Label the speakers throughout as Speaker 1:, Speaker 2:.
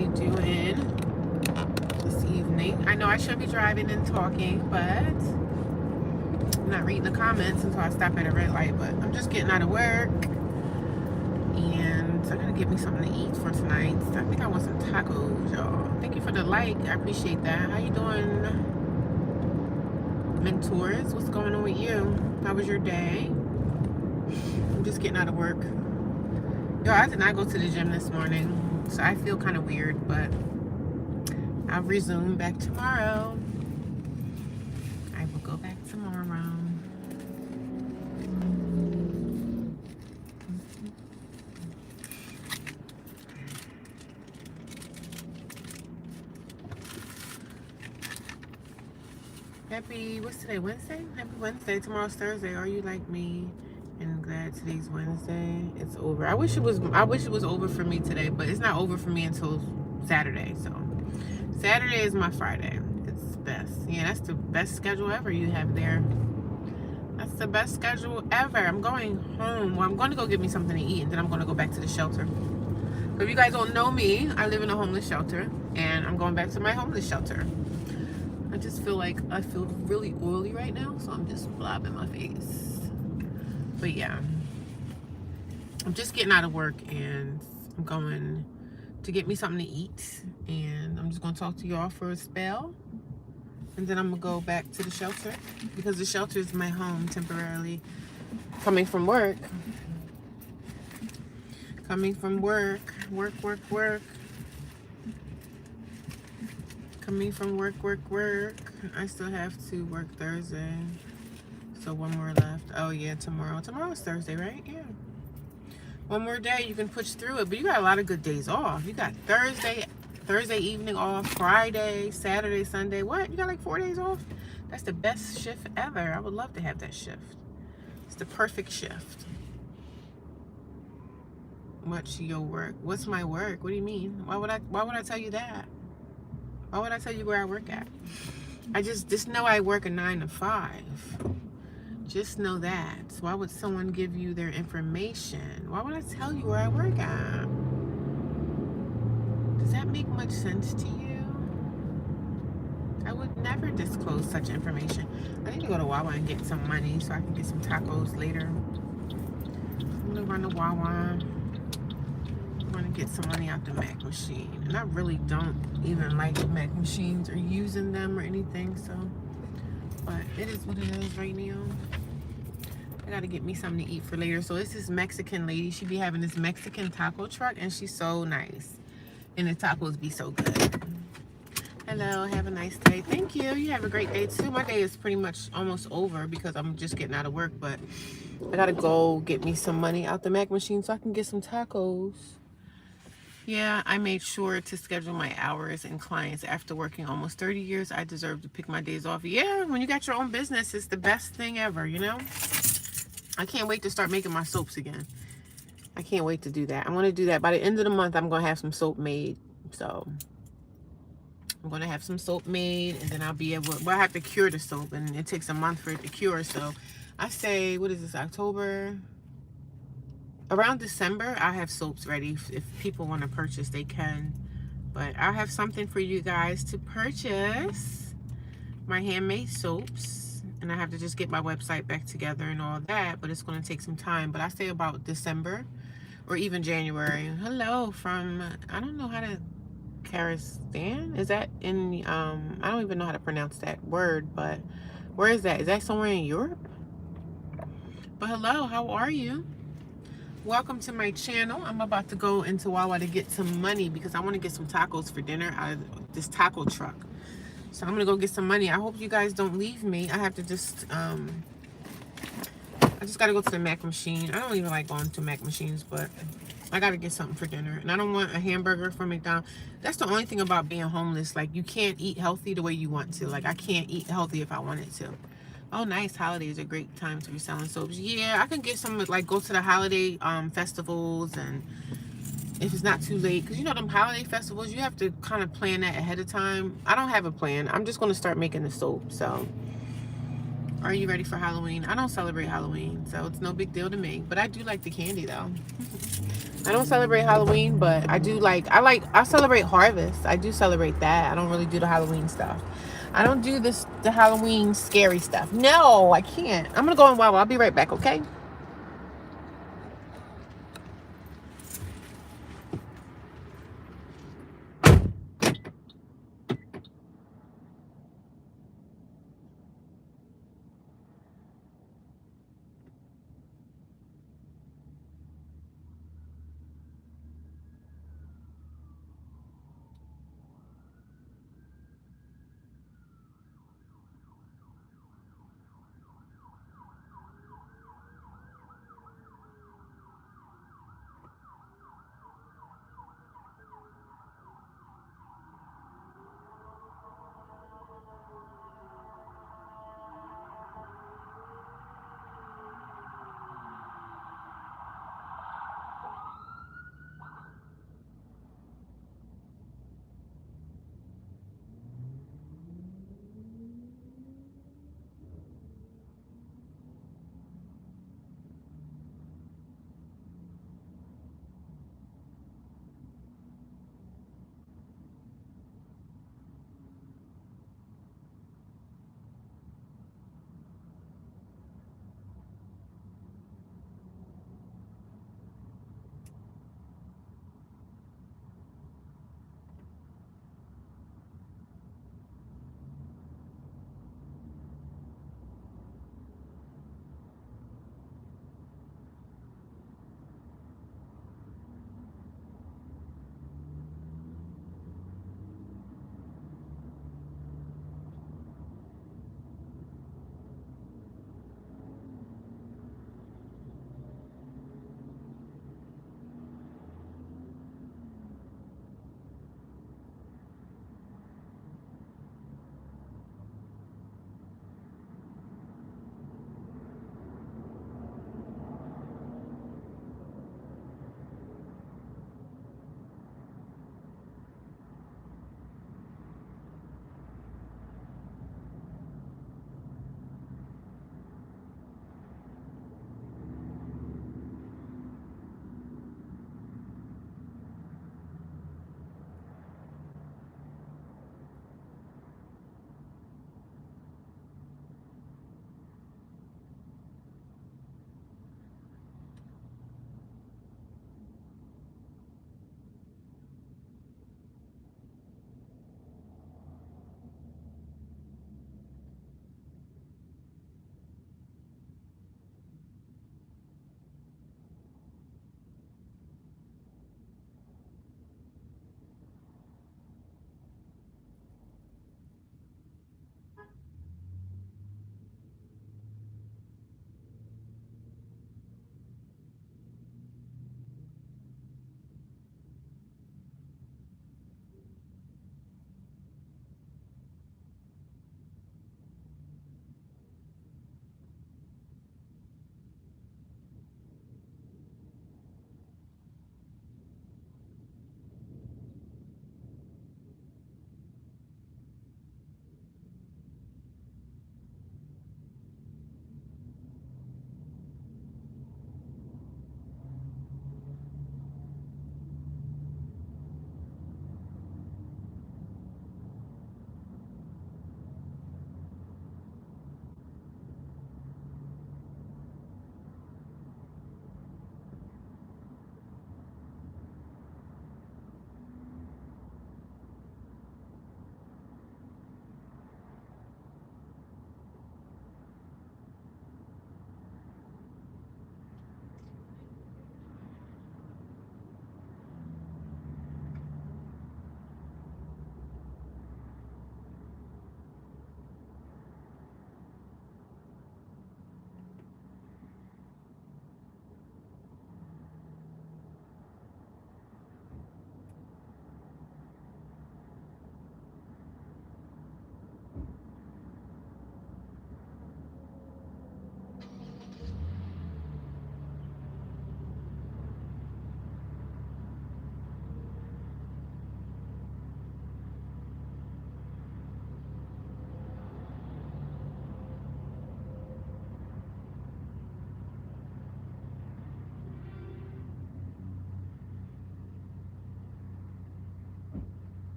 Speaker 1: everybody doing this evening? I know I should be driving and talking, but I'm not reading the comments until I stop at a red light. But I'm just getting out of work, and I gotta get me something to eat for tonight. I think I want some tacos, y'all. Thank you for the like. I appreciate that. How you doing, mentors? What's going on with you? How was your day? I'm just getting out of work. Yo, I did not go to the gym this morning, so I feel kind of weird, but I'll resume back tomorrow. I will go back tomorrow. Happy, what's today, Wednesday? Happy Wednesday. Tomorrow's Thursday. Are you like me? And glad today's Wednesday. It's over. I wish it was over for me today, but it's not over for me until Saturday. So Saturday is my Friday. It's best. Yeah, that's the best schedule ever you have there. That's the best schedule ever. I'm going home. Well, I'm going to go get me something to eat, and then I'm going to go back to the shelter. So if you guys don't know me, I live in a homeless shelter, and I'm going back to my homeless shelter. I just feel like I feel really oily right now, so I'm just blabbing my face. But yeah, I'm just getting out of work, and I'm going to get me something to eat, and I'm just going to talk to y'all for a spell, and then I'm going to go back to the shelter, because the shelter is my home temporarily. Coming from work. Coming from work. Work. Coming from work. I still have to work Thursday. So one more left. Oh yeah, tomorrow. Tomorrow's Thursday, right? Yeah. One more day, you can push through it. But you got a lot of good days off. You got Thursday evening off, Friday, Saturday, Sunday. What? You got like 4 days off? That's the best shift ever. I would love to have that shift. It's the perfect shift. What's your work? What's my work? What do you mean? Why would I tell you that? Why would I tell you where I work at? I just know I work a 9 to 5. Just know that. Why would someone give you their information? Why would I tell you where I work at? Does that make much sense to you? I would never disclose such information. I need to go to Wawa and get some money so I can get some tacos later. I'm gonna run to Wawa. I'm gonna get some money out the Mac machine. And I really don't even like Mac machines or using them or anything, so. But it is what it is right now. I gotta get me something to eat for later. So it's this Mexican lady. She be having this Mexican taco truck, and she's so nice. And the tacos be so good. Hello, have a nice day. Thank you. You have a great day too. My day is pretty much almost over because I'm just getting out of work, but I gotta go get me some money out the Mac machine so I can get some tacos. Yeah, I made sure to schedule my hours and clients. After working almost 30 years, I deserve to pick my days off. Yeah, when you got your own business, it's the best thing ever, you know? I can't wait to start making my soaps again. I can't wait to do that. I'm going to do that. By the end of the month, I'm going to have some soap made. So, I'm going to have some soap made, and then I'll be able, well, I have to cure the soap, and it takes a month for it to cure. So, I say, what is this, October? Around December, I'll have soaps ready. If people want to purchase, they can. But I'll have something for you guys to purchase. My handmade soaps. And I have to just get my website back together and all that. But it's going to take some time. But I say about December or even January. Hello from, I don't know how to, Kazakhstan? Is that in, I don't even know how to pronounce that word. But where is that? Is that somewhere in Europe? But hello, how are you? Welcome to my channel. I'm about to go into Wawa to get some money because I want to get some tacos for dinner out of this taco truck. So I'm gonna go get some money. I hope you guys don't leave me. I have to just I just gotta go to the Mac machine. I don't even like going to Mac machines, but I gotta get something for dinner. And I don't want a hamburger from McDonald's. That's the only thing about being homeless. Like, you can't eat healthy the way you want to. Like, I can't eat healthy if I wanted to. Oh, nice. Holidays are a great time to be selling soaps. Yeah, I can get some, like, go to the holiday festivals, and if it's not too late, because you know them holiday festivals, you have to kind of plan that ahead of time. I don't have a plan. I'm just going to start making the soap. So Are you ready for Halloween? I don't celebrate Halloween, so it's no big deal to me. But I do like the candy though. I don't celebrate Halloween, but I celebrate harvest. I do celebrate that. I don't really do the Halloween stuff. I don't do the Halloween scary stuff. No, I can't. I'm gonna go in Wawa. I'll be right back, okay?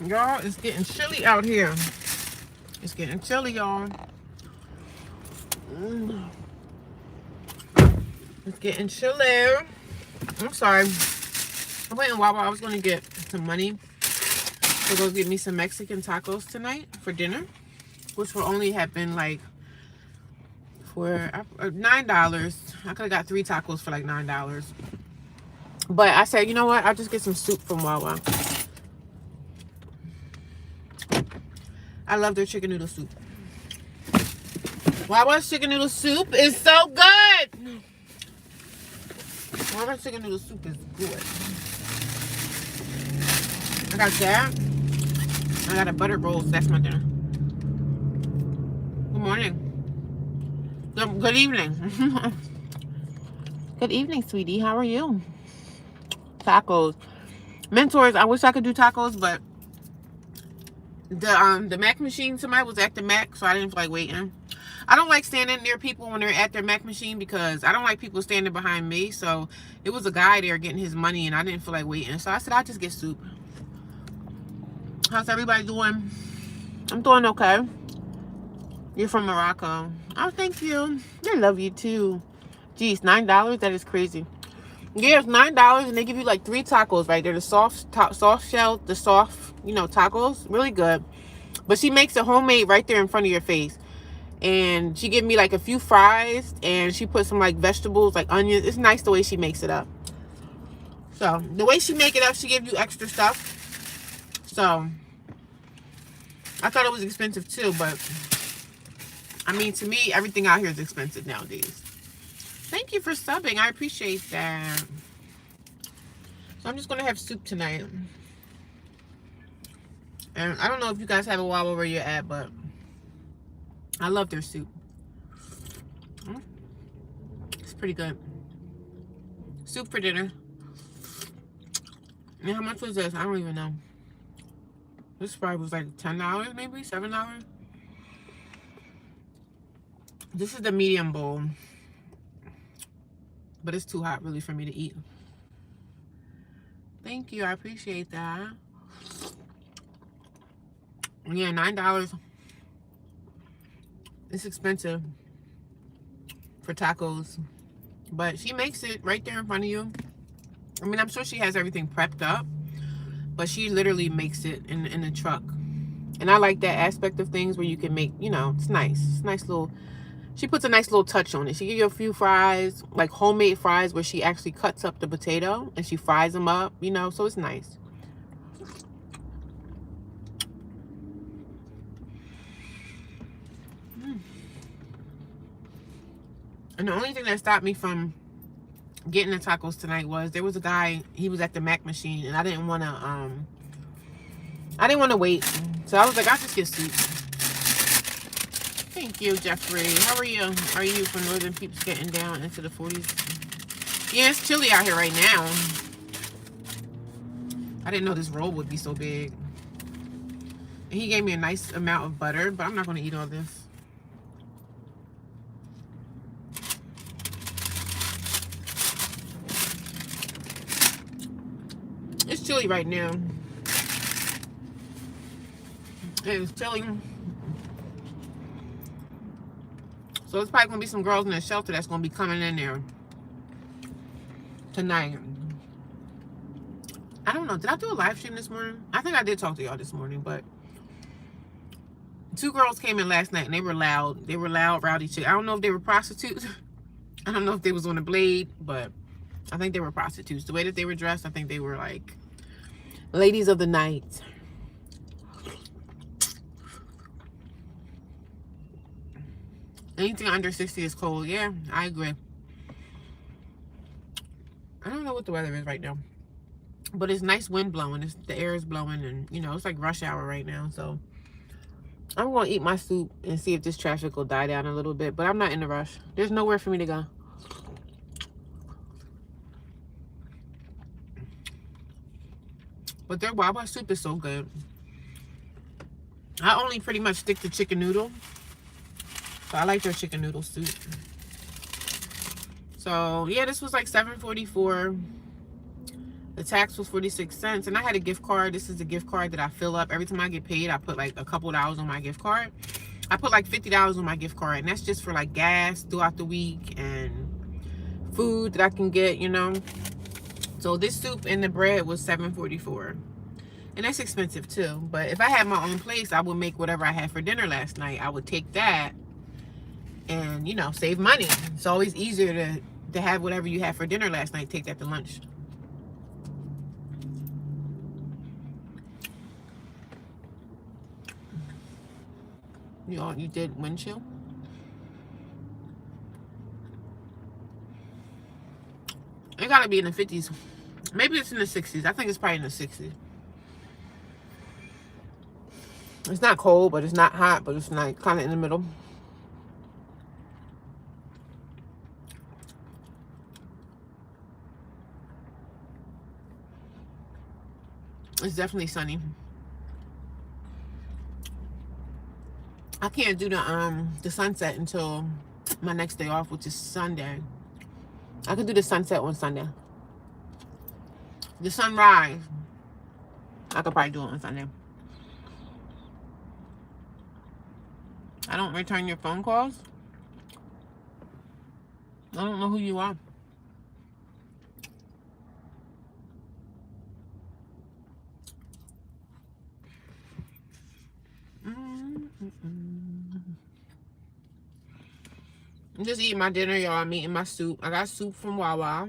Speaker 1: Y'all, it's getting chilly out here. It's getting chilly, y'all. It's getting chilly. I'm sorry. I went in Wawa. I was going to get some money to go get me some Mexican tacos tonight for dinner, which will only have been like for $9. I could have got 3 tacos for like $9. But I said, you know what? I'll just get some soup from Wawa. I love their chicken noodle soup. Wawa's chicken noodle soup is so good. Wawa's chicken noodle soup is good. I got that. I got a buttered roll. So that's my dinner. Good morning. Good evening. Good evening, sweetie. How are you? Tacos. Mentors. I wish I could do tacos, but the Mac machine, somebody was at the Mac, so I didn't feel like waiting. I don't like standing near people when they're at their Mac machine because I don't like people standing behind me. So it was a guy there getting his money and I didn't feel like waiting. So I said, I'll just get soup. How's everybody doing? I'm doing okay. You're from Morocco. Oh, thank you. I love you too. Geez, $9? That is crazy. Yeah, it's $9 and they give you like 3 tacos, right? They're the soft shell, the soft, you know, tacos. Really good. But she makes it homemade right there in front of your face. And she gave me like a few fries and she put some like vegetables, like onions. It's nice the way she makes it up. So the way she make it up, she gave you extra stuff. So I thought it was expensive too, but I mean, to me, everything out here is expensive nowadays. Thank you for subbing. I appreciate that. So I'm just going to have soup tonight. And I don't know if you guys have a Wawa where you're at, but I love their soup. It's pretty good. Soup for dinner. And how much was this? I don't even know. This probably was like $10, maybe $7. This is the medium bowl. But it's too hot really for me to eat. Thank you. I appreciate that. Yeah, $9. It's expensive for tacos. But she makes it right there in front of you. I mean, I'm sure she has everything prepped up. But she literally makes it in the truck. And I like that aspect of things where you can make, you know, it's nice. It's nice little... She puts a nice little touch on it. She gives you a few fries, like homemade fries, where she actually cuts up the potato and she fries them up, you know, so it's nice. And the only thing that stopped me from getting the tacos tonight was there was a guy, he was at the Mac machine, and I didn't want to wait. So I was like, I'll just get soup. Thank you, Jeffrey. How are you? Are you from Northern Peeps getting down into the 40s? Yeah, it's chilly out here right now. I didn't know this roll would be so big. And he gave me a nice amount of butter, but I'm not going to eat all this. It's chilly right now. It's chilly. So it's probably going to be some girls in the shelter that's going to be coming in there tonight. I don't know. Did I do a live stream this morning? I think I did talk to y'all this morning, but 2 girls came in last night and they were loud. They were loud, rowdy chicks. I don't know if they were prostitutes. I don't know if they was on the blade, but I think they were prostitutes. The way that they were dressed, I think they were like ladies of the night. Anything under 60 is cold. Yeah, I agree. I don't know what the weather is right now. But it's nice wind blowing. The air is blowing and, you know, it's like rush hour right now. So I'm going to eat my soup and see if this traffic will die down a little bit. But I'm not in a rush. There's nowhere for me to go. But their Wawa soup is so good. I only pretty much stick to chicken noodle. So I like their chicken noodle soup. So yeah, this was like $7.44. The tax was 46 cents. And I had a gift card. This is a gift card that I fill up. Every time I get paid, I put like a couple dollars on my gift card. I put like $50 on my gift card. And that's just for like gas throughout the week and food that I can get, you know. So this soup and the bread was $7.44. And that's expensive too. But if I had my own place, I would make whatever I had for dinner last night. I would take that and, you know, save money. It's always easier to have whatever you had for dinner last night, take that to lunch. You did windshield? It gotta be in the 50s. Maybe it's in the 60s. I think it's probably in the 60s. It's not cold, but it's not hot, but it's like kind of in the middle. It's definitely sunny. I can't do the sunset until my next day off, which is Sunday. I could do the sunset on Sunday. The sunrise, I could probably do it on Sunday. I don't return your phone calls. I don't know who you are. I'm just eating my dinner, y'all. I'm eating my soup. I got soup from Wawa.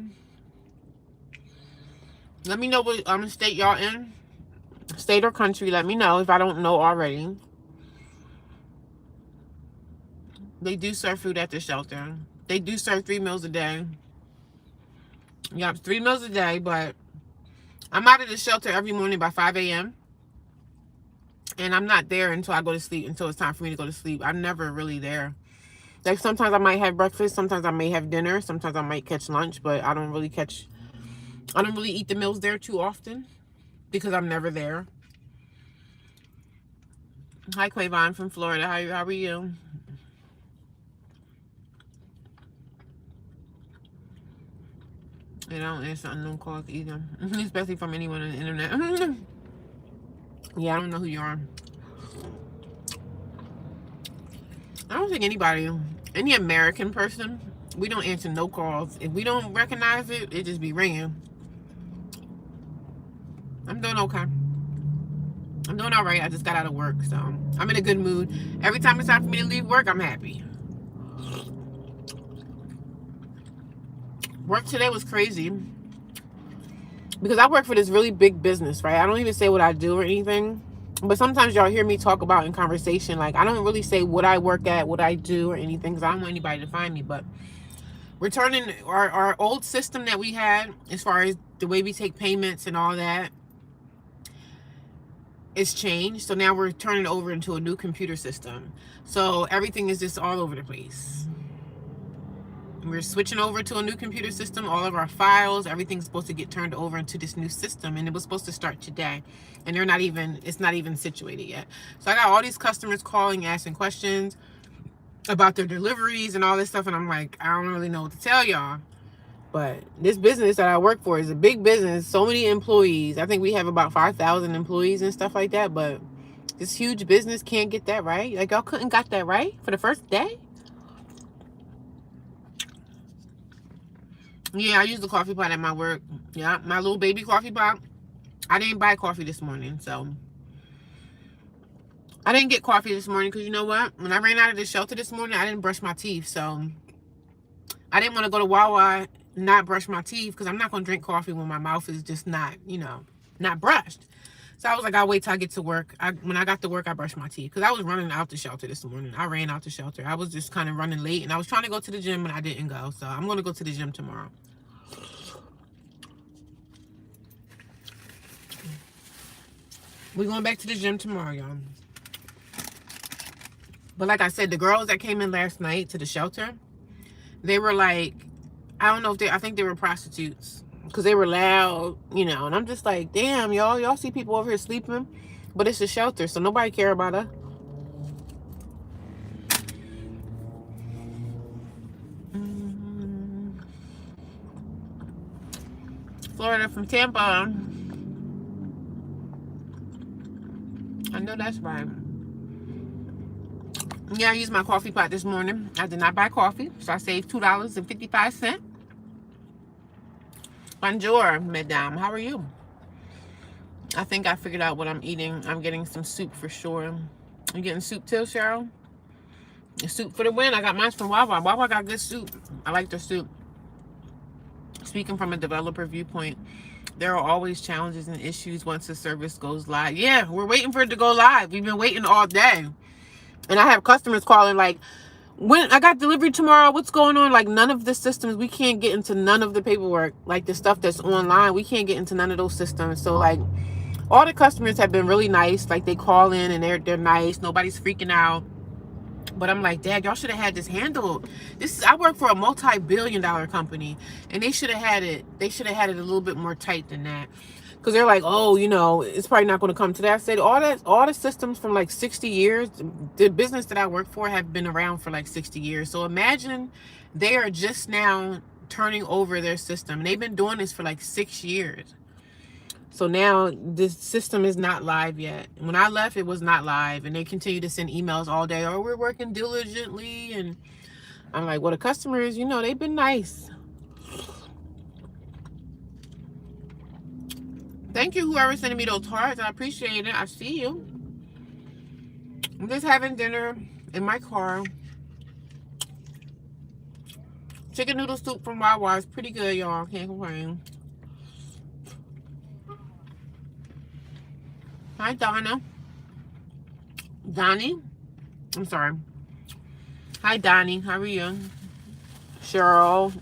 Speaker 1: Let me know what state y'all in. State or country. Let me know if I don't know already. They do serve food at the shelter. They do serve 3 meals a day. Yep, 3 meals a day, but I'm out of the shelter every morning by 5 a.m. And I'm not there until I go to sleep, until it's time for me to go to sleep. I'm never really there. Like, sometimes I might have breakfast, sometimes I may have dinner, sometimes I might catch lunch, but I don't really eat the meals there too often because I'm never there. Hi, Quavon from Florida. How are you? And I don't answer unknown calls either, especially from anyone on the internet. Yeah, I don't know who you are. I don't think any American person, we don't answer no calls. If we don't recognize it, it just be ringing. I'm doing okay. I'm doing all right. I just got out of work, so I'm in a good mood. Every time it's time for me to leave work, I'm happy. Work today was crazy because I work for this really big business, right? I don't even say what I do or anything. But sometimes y'all hear me talk about in conversation, like, I don't really say what I work at, what I do or anything, because I don't want anybody to find me. But we're turning our old system that we had, as far as the way we take payments and all that, it's changed. So now we're turning over into a new computer system. So everything is just all over the place. We're switching over to a new computer system. All of our files, everything's supposed to get turned over into this new system, and it was supposed to start today. And it's not even situated yet. So I got all these customers calling, asking questions about their deliveries and all this stuff, and I'm like, I don't really know what to tell y'all. But this business that I work for is a big business. So many employees. I think we have about 5,000 employees and stuff like that. But this huge business can't get that right. Like, y'all couldn't got that right for the first day? Yeah, I use the coffee pot at my work. Yeah, my little baby coffee pot. I didn't buy coffee this morning, so I didn't get coffee this morning because you know what? When I ran out of the shelter this morning, I didn't brush my teeth, so I didn't want to go to Wawa and not brush my teeth because I'm not going to drink coffee when my mouth is just not, not brushed. So I was like, I'll wait till I get to work. When I got to work, I brushed my teeth because I was running out the shelter this morning. I ran out the shelter. I was just kind of running late, and I was trying to go to the gym, and I didn't go. So I'm going to go to the gym tomorrow. We're going back to the gym tomorrow, y'all. But like I said, the girls that came in last night to the shelter, they were like, I think they were prostitutes because they were loud, and I'm just like, damn, y'all see people over here sleeping, but it's a shelter, so nobody care about us. Florida from Tampa. I know that's right. Yeah, I used my coffee pot this morning. I did not buy coffee, so I saved $2.55. Bonjour, madame. How are you? I think I figured out what I'm eating. I'm getting some soup for sure. You getting soup too, Cheryl? Soup for the win. I got mine from Wawa. Wawa got good soup. I like their soup. Speaking from a developer viewpoint, there are always challenges and issues once the service goes live. Yeah, we're waiting for it to go live. We've been waiting all day. And I have customers calling like, when I got delivery tomorrow, what's going on? Like, none of the systems, we can't get into none of the paperwork. Like, the stuff that's online, we can't get into none of those systems. So, like, all the customers have been really nice. Like, they call in and they're nice. Nobody's freaking out. But I'm like, Dad, y'all should have had this handled. I work for a multi-billion-dollar company, and they should have had it. They should have had it a little bit more tight than that. Because they're like, oh, you know, it's probably not going to come to that. I said, all the systems from like 60 years, the business that I work for have been around for like 60 years. So imagine they are just now turning over their system. And they've been doing this for like 6 years. So now this system is not live yet. When I left, it was not live. And they continue to send emails all day. Oh, we're working diligently. And I'm like, well, the customers, you know, they've been nice. Thank you, whoever's sending me those hearts. I appreciate it. I see you. I'm just having dinner in my car. Chicken noodle soup from Wawa is pretty good, y'all. Can't complain. Hi, Donna. Donnie? I'm sorry. Hi, Donnie. How are you? Cheryl.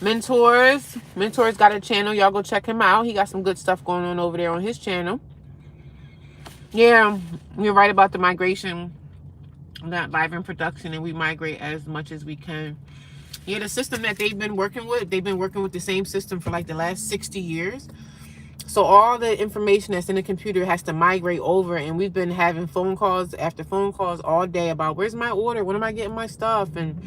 Speaker 1: Mentors got a channel. Y'all go check him out. He got some good stuff going on over there on his channel. Yeah, you're right about the migration. Not live in production, and we migrate as much as we can. Yeah, the system that they've been working with the same system for like the last 60 years. So all the information that's in the computer has to migrate over, and we've been having phone calls after phone calls all day about where's my order, when am I getting my stuff, and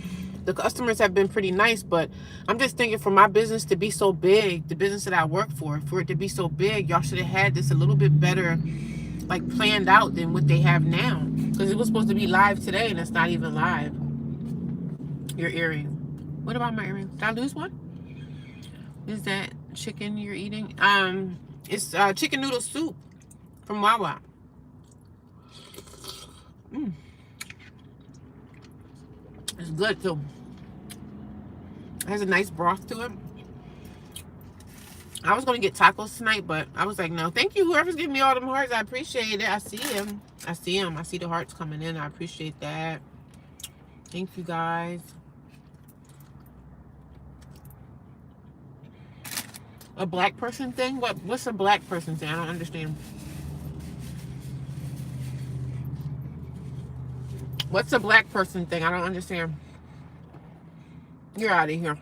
Speaker 1: the customers have been pretty nice. But I'm just thinking, for my business to be so big, the business that I work for it to be so big, y'all should have had this a little bit better, like, planned out than what they have now. Because it was supposed to be live today, and it's not even live. Your earring. What about my earring? Did I lose one? Is that chicken you're eating? It's chicken noodle soup from Wawa. It's good too. It has a nice broth to it. I was going to get tacos tonight, but I was like, no, thank you. Whoever's giving me all them hearts, I appreciate it. I see them. I see them. I see the hearts coming in. I appreciate that. Thank you, guys. A black person thing? What's a black person thing? I don't understand. What's a black person thing? I don't understand. You're out of here.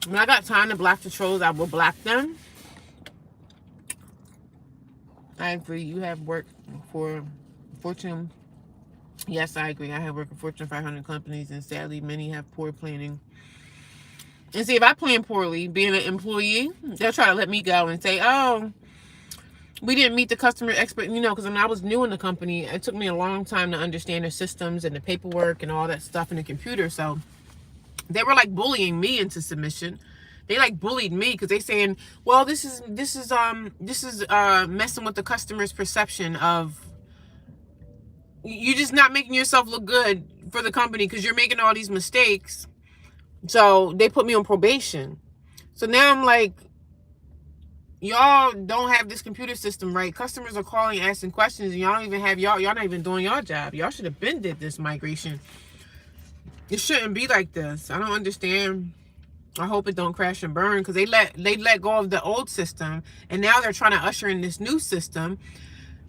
Speaker 1: When I got time to block the trolls, I will block them. I agree. You have worked for Fortune. Yes, I agree. I have worked for Fortune 500 companies, and sadly, many have poor planning. And see, if I plan poorly, being an employee, they'll try to let me go and say, oh, we didn't meet the customer expert, you know, because when I was new in the company, it took me a long time to understand their systems and the paperwork and all that stuff in the computer. So they were like bullying me into submission. They like bullied me because they saying, well, this is messing with the customer's perception of, you're just not making yourself look good for the company because you're making all these mistakes. So they put me on probation. So now I'm like, y'all don't have this computer system right. Customers are calling, asking questions, and y'all don't even have y'all not even doing your job. Y'all should have been did this migration. It shouldn't be like this. I don't understand. I hope it don't crash and burn, because they let go of the old system, and now they're trying to usher in this new system.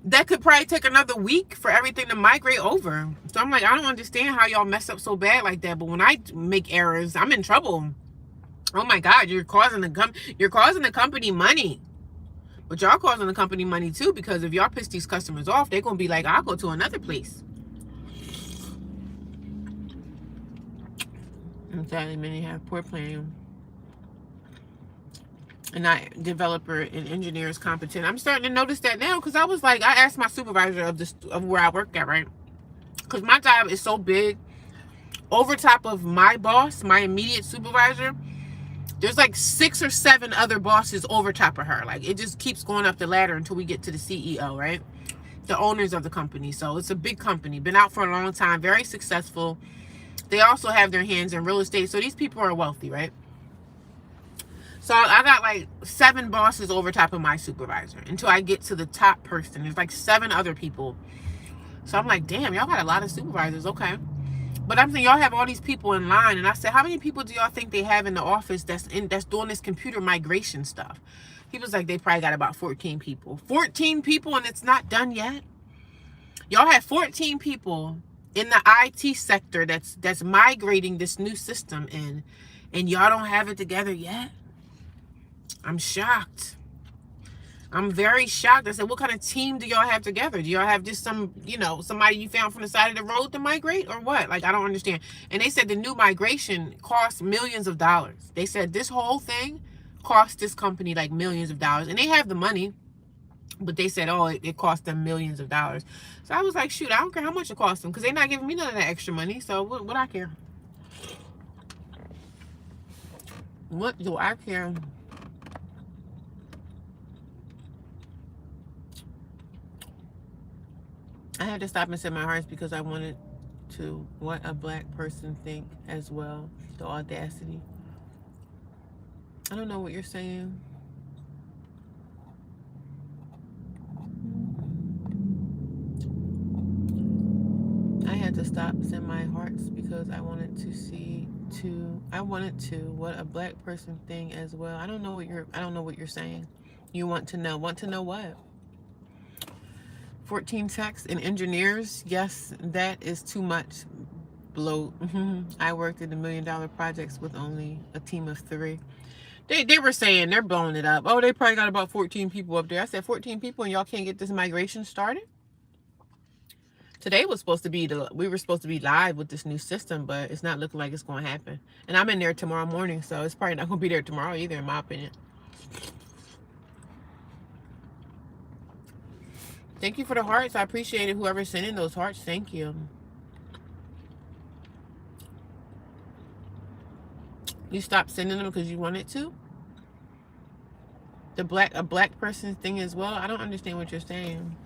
Speaker 1: That could probably take another week for everything to migrate over. So I'm like, I don't understand how y'all mess up so bad like that. But when I make errors, I'm in trouble. Oh my God, you're causing the company money. But y'all causing the company money too, because if y'all piss these customers off, they're gonna be like, I'll go to another place. And sadly, many have poor planning and not developer and engineers competent. I'm starting to notice that now because I was like, I asked my supervisor of where I work at, right? Because my job is so big. Over top of my boss, my immediate supervisor, there's like 6 or 7 other bosses over top of her. Like, it just keeps going up the ladder until we get to the CEO, right? The owners of the company. So it's a big company, been out for a long time, very successful. They also have their hands in real estate. So these people are wealthy, right? So I got like 7 bosses over top of my supervisor until I get to the top person. There's like 7 other people. So I'm like, damn, y'all got a lot of supervisors. Okay. But I'm saying y'all have all these people in line. And I said, how many people do y'all think they have in the office that's doing this computer migration stuff? He was like, they probably got about 14 people. 14 people and it's not done yet? Y'all have 14 people in the IT sector that's migrating this new system in, and y'all don't have it together yet? I'm shocked. I'm very shocked. I said, what kind of team do y'all have together? Do y'all have just some, somebody you found from the side of the road to migrate or what? Like, I don't understand. And they said the new migration costs millions of dollars. They said this whole thing cost this company like millions of dollars. And they have the money, but they said, oh, it cost them millions of dollars. So I was like, shoot, I don't care how much it costs them because they're not giving me none of that extra money. So what I care? What do I care? I had to stop and set my hearts because I wanted to what a black person think as well. The audacity. I don't know what you're saying. I had to stop in my hearts because I wanted to what a black person thing as well. I don't know what you're saying. You want to know what? 14 techs and engineers? Yes, that is too much bloat. I worked in $1 million projects with only a team of 3. They were saying they're blowing it up. Oh, they probably got about 14 people up there. I said 14 people and y'all can't get this migration started? Today was supposed to be we were supposed to be live with this new system, but it's not looking like it's going to happen. And I'm in there tomorrow morning, so it's probably not going to be there tomorrow either, in my opinion. Thank you for the hearts. I appreciate it. Whoever's sending those hearts, thank you. You stopped sending them because you wanted to? A black person thing as well? I don't understand what you're saying.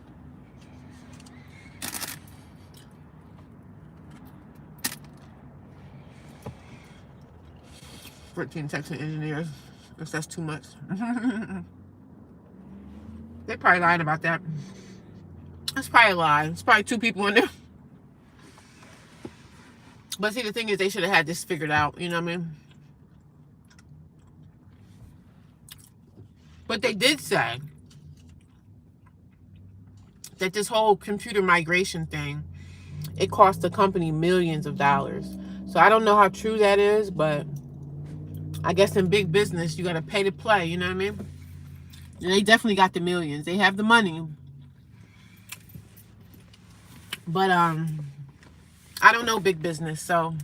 Speaker 1: Texas engineers. If that's too much. They probably lied about that. That's probably a lie. It's probably 2 people in there. But see, the thing is, they should have had this figured out. You know what I mean? But they did say that this whole computer migration thing, it cost the company millions of dollars. So I don't know how true that is, but I guess in big business, you got to pay to play. You know what I mean? And they definitely got the millions. They have the money. But I don't know big business, so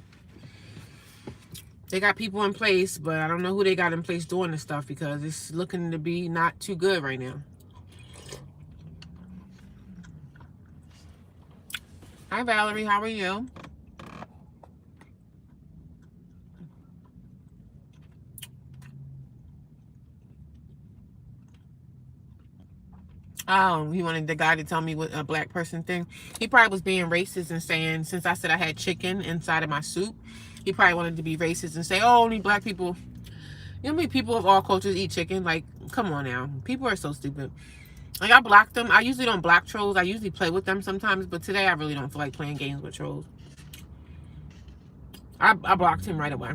Speaker 1: they got people in place, but I don't know who they got in place doing this stuff because it's looking to be not too good right now. Hi, Valerie. How are you? He wanted the guy to tell me what a black person thing. He probably was being racist and saying, since I said I had chicken inside of my soup, he probably wanted to be racist and say, oh, only black people. You know how many people of all cultures eat chicken? Like, come on now. People are so stupid. Like, I blocked them. I usually don't block trolls. I usually play with them sometimes, but today I really don't feel like playing games with trolls. I blocked him right away.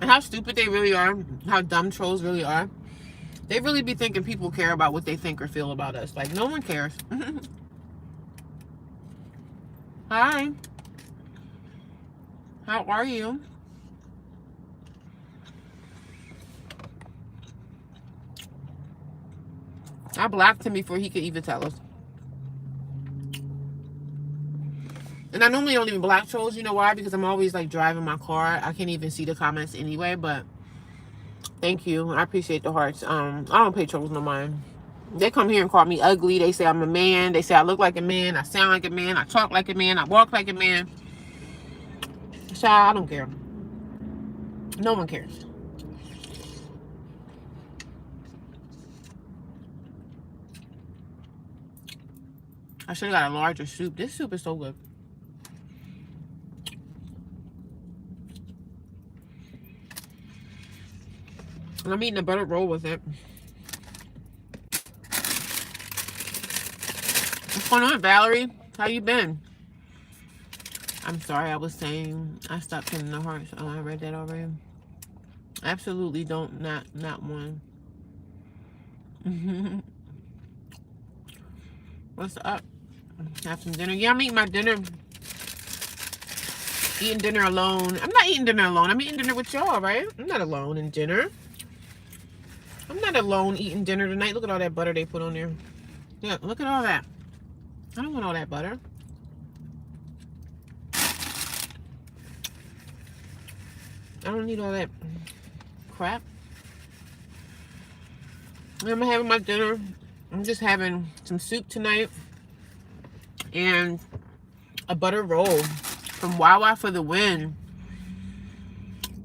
Speaker 1: And how stupid they really are, how dumb trolls really are. They really be thinking people care about what they think or feel about us. Like, no one cares. Hi. How are you? I blocked him before he could even tell us. And I normally don't even block trolls. You know why? Because I'm always like driving my car. I can't even see the comments anyway. But thank you. I appreciate the hearts. I don't pay trolls no mind. They come here and call me ugly. They say I'm a man. They say I look like a man. I sound like a man. I talk like a man. I walk like a man. Child, I don't care. No one cares. I should have got a larger soup. This soup is so good. And I'm eating a buttered roll with it. What's going on, Valerie? How you been? I'm sorry, I was saying I stopped sending the hearts. Oh, I read that already. Absolutely don't, not one. What's up? Have some dinner. Yeah, I'm eating my dinner. Eating dinner alone. I'm not eating dinner alone. I'm eating dinner with y'all, right? I'm not alone in dinner. I'm not alone eating dinner tonight. Look at all that butter they put on there. Yeah, look at all that. I don't want all that butter. I don't need all that crap. I'm having my dinner. I'm just having some soup tonight and a butter roll from Wawa for the win.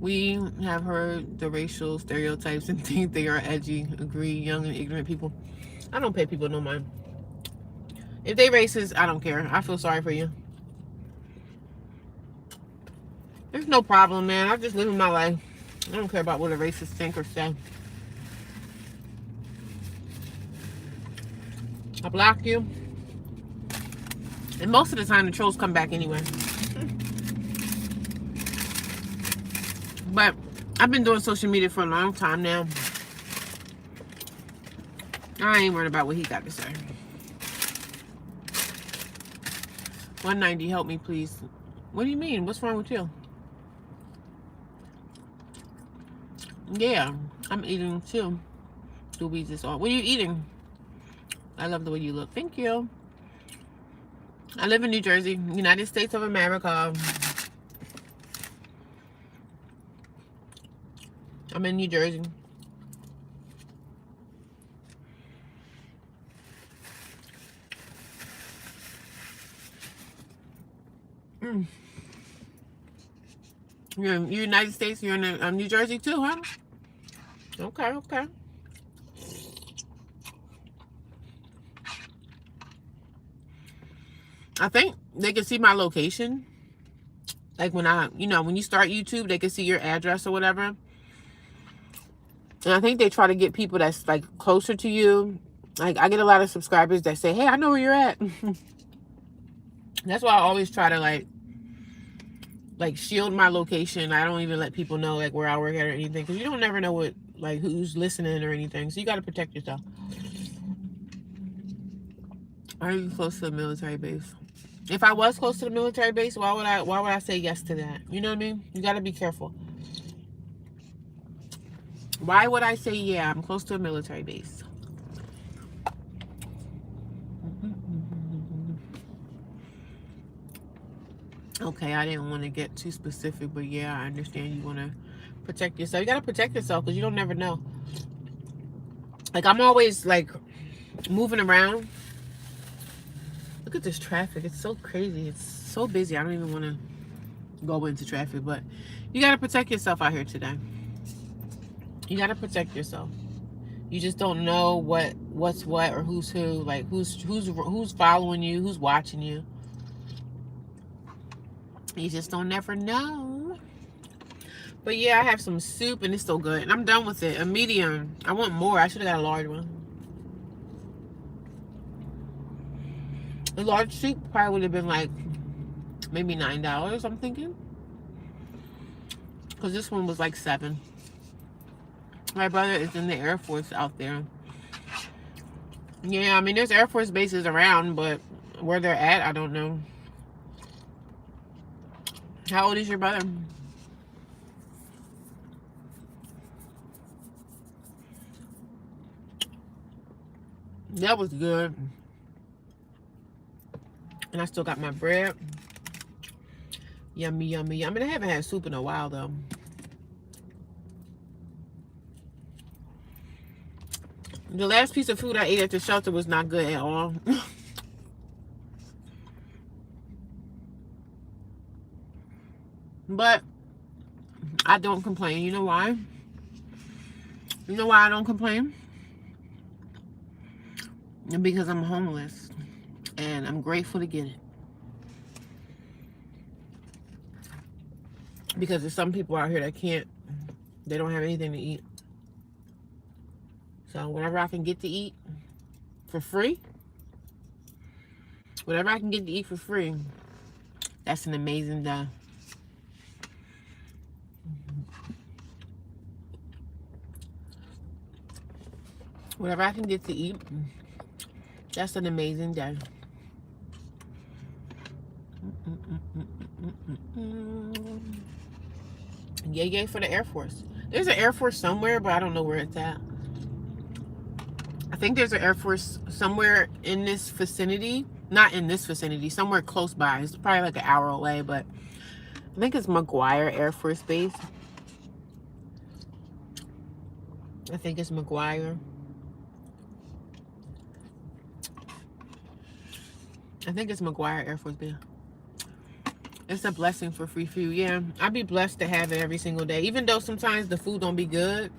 Speaker 1: We have heard the racial stereotypes and think they are edgy. Agree, young and ignorant people. I don't pay people no mind. If they racist, I don't care. I feel sorry for you. There's no problem, man. I'm just living my life. I don't care about what a racist think or say. I block you. And most of the time, the trolls come back anyway. But I've been doing social media for a long time now. I ain't worried about what he got to say. 190, help me, please. What do you mean? What's wrong with you? Yeah, I'm eating too. Doobies is all. What are you eating? I love the way you look. Thank you. I live in New Jersey, United States of America. I'm in New Jersey. You're in the United States, you're in New Jersey too, huh? Okay, okay. I think they can see my location. Like when when you start YouTube, they can see your address or whatever. And I think they try to get people that's like closer to you. Like I get a lot of subscribers that say, hey, I know where you're at. That's why I always try to like shield my location. I don't even let people know like where I work at or anything. Because you don't never know what like who's listening or anything. So you got to protect yourself. Are you close to the military base? If I was close to the military base, why would I say yes to that? You know what I mean? You got to be careful. Why would I say, yeah, I'm close to a military base? Okay, I didn't want to get too specific, but yeah, I understand you want to protect yourself. You got to protect yourself because you don't never know. Like, I'm always, like, moving around. Look at this traffic. It's so crazy. It's so busy. I don't even want to go into traffic, but you got to protect yourself out here today. You got to protect yourself. You just don't know what's what or who's who. Like, who's following you, who's watching you. You just don't never know. But yeah, I have some soup and it's so good. And I'm done with it. A medium. I want more. I should have got a large one. A large soup probably would have been like maybe $9, I'm thinking. Because this one was like $7. My brother is in the Air Force out there. Yeah, I mean, there's Air Force bases around, but where they're at, I don't know. How old is your brother? That was good. And I still got my bread. Yummy, yummy. I mean, I haven't had soup in a while, though. The last piece of food I ate at the shelter was not good at all. But I don't complain. You know why? You know why I don't complain? Because I'm homeless. And I'm grateful to get it. Because there's some people out here that they don't have anything to eat. So whatever I can get to eat for free, whatever I can get to eat for free, that's an amazing day. Whatever I can get to eat, that's an amazing day. Yay for the Air Force. There's an Air Force somewhere, but I don't know where it's at. I think there's an Air Force somewhere in this vicinity. Not in this vicinity, somewhere close by. It's probably like an hour away, but I think it's McGuire Air Force Base. I think it's McGuire. I think it's McGuire Air Force Base. It's a blessing for free food. Yeah, I'd be blessed to have it every single day. Even though sometimes the food don't be good,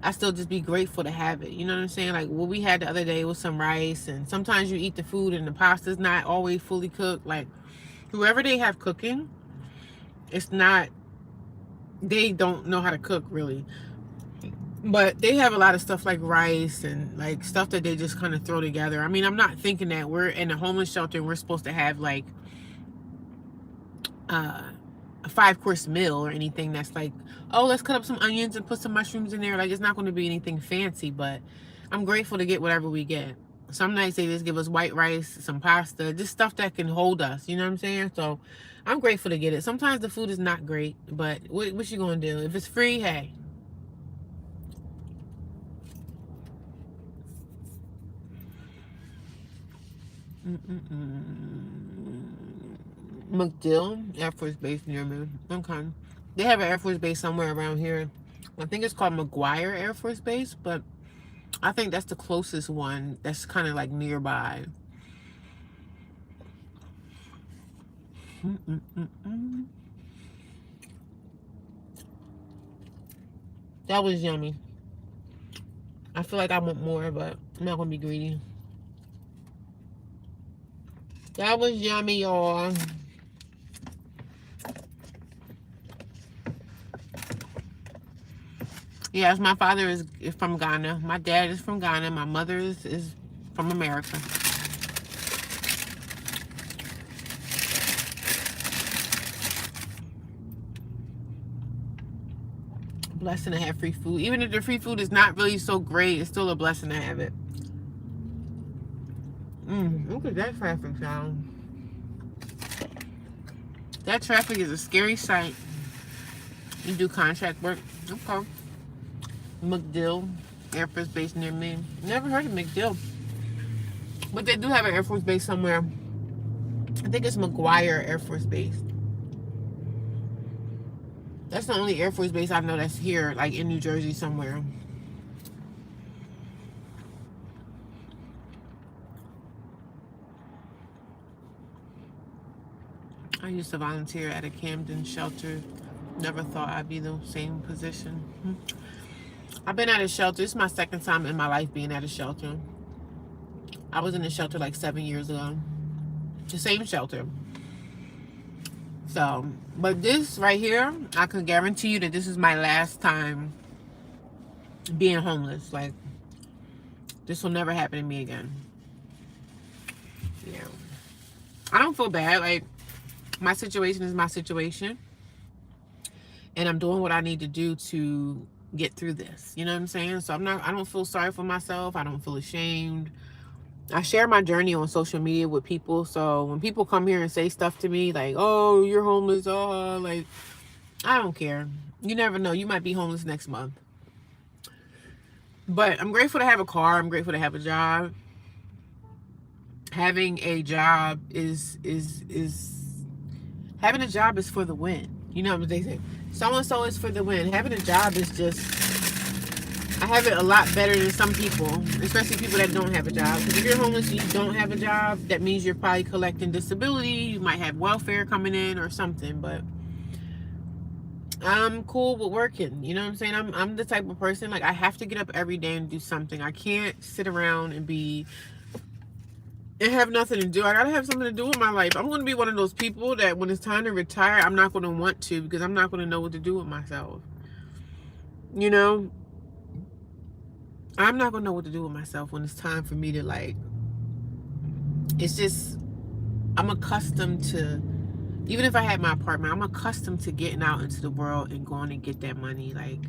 Speaker 1: I still just be grateful to have it. You know what I'm saying? Like what we had the other day was some rice, and sometimes you eat the food and the pasta's not always fully cooked. Like whoever they have cooking, it's not, they don't know how to cook really. But they have a lot of stuff like rice and like stuff that they just kind of throw together. I mean, I'm not thinking that we're in a homeless shelter and we're supposed to have like a 5-course meal or anything that's like, oh, let's cut up some onions and put some mushrooms in there. Like it's not going to be anything fancy, but I'm grateful to get whatever we get. Some nights they just give us white rice, some pasta, just stuff that can hold us. You know what I'm saying? So I'm grateful to get it. Sometimes the food is not great, but what you gonna do? If it's free, hey. MacDill Air Force Base near me. Okay. They have an Air Force Base somewhere around here. I think it's called McGuire Air Force Base, but I think that's the closest one that's kind of like nearby. That was yummy. I feel like I want more, but I'm not going to be greedy. That was yummy, y'all. Yes, my father is from Ghana. My dad is from Ghana. My mother is from America. Blessing to have free food. Even if the free food is not really so great, it's still a blessing to have it. Look at that traffic, y'all. That traffic is a scary sight. You do contract work. Okay. MacDill Air Force Base near me. Never heard of MacDill. But they do have an Air Force Base somewhere. I think it's McGuire Air Force Base. That's the only Air Force Base I know that's here, like in New Jersey somewhere. I used to volunteer at a Camden shelter. Never thought I'd be in the same position. I've been at a shelter. It's my second time in my life being at a shelter. I was in a shelter like 7 years ago. The same shelter. So, but this right here, I can guarantee you that this is my last time being homeless. Like, this will never happen to me again. Yeah. I don't feel bad. Like, my situation is my situation. And I'm doing what I need to do to get through this. You know what I'm saying? So I don't feel sorry for myself. I don't feel ashamed. I share my journey on social media with people. So when people come here and say stuff to me like, oh, you're homeless, oh, like, I don't care. You never know. You might be homeless next month. But I'm grateful to have a car. I'm grateful to have a job. Having a job is Having a job is for the win. You know what they say? So-and-so is for the win. Having a job is just, I have it a lot better than some people, especially people that don't have a job. Because if you're homeless and you don't have a job, that means you're probably collecting disability. You might have welfare coming in or something. But I'm cool with working. You know what I'm saying? I'm the type of person, like, I have to get up every day and do something. I can't sit around and have nothing to do. I gotta have something to do with my life. I'm gonna be one of those people that when it's time to retire, I'm not gonna want to, because I'm not gonna know what to do with myself. You know? I'm not gonna know what to do with myself when it's time for me to, like, it's just, I'm accustomed to, even if I had my apartment, I'm accustomed to getting out into the world and going and get that money. Like,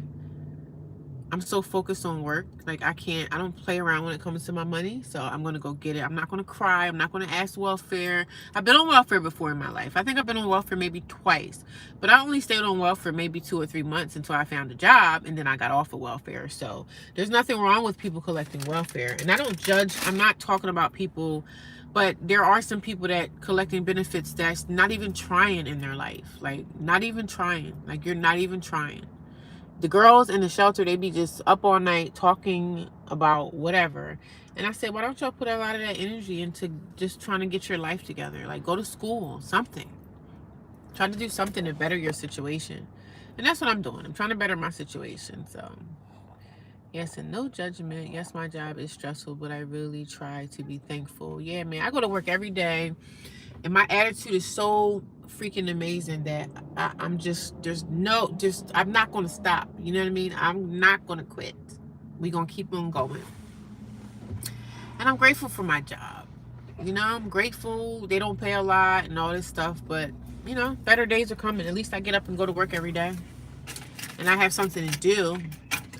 Speaker 1: I'm so focused on work. Like, I don't play around when it comes to my money. So I'm going to go get it. I'm not going to cry. I'm not going to ask welfare. I've been on welfare before in my life. I think I've been on welfare maybe twice. But I only stayed on welfare maybe 2 or 3 months until I found a job. And then I got off of welfare. So there's nothing wrong with people collecting welfare. And I don't judge. I'm not talking about people. But there are some people that collecting benefits that's not even trying in their life. Like, not even trying. Like, you're not even trying. The girls in the shelter, they be just up all night talking about whatever. And I said, why don't y'all put a lot of that energy into just trying to get your life together? Like, go to school, something. Try to do something to better your situation. And that's what I'm doing. I'm trying to better my situation. So, yes, and no judgment. Yes, my job is stressful, but I really try to be thankful. Yeah, man, I go to work every day. And my attitude is so freaking amazing that I'm just, I'm not going to stop. You know what I mean? I'm not going to quit. We're going to keep on going. And I'm grateful for my job. You know, I'm grateful. They don't pay a lot and all this stuff. But, you know, better days are coming. At least I get up and go to work every day. And I have something to do.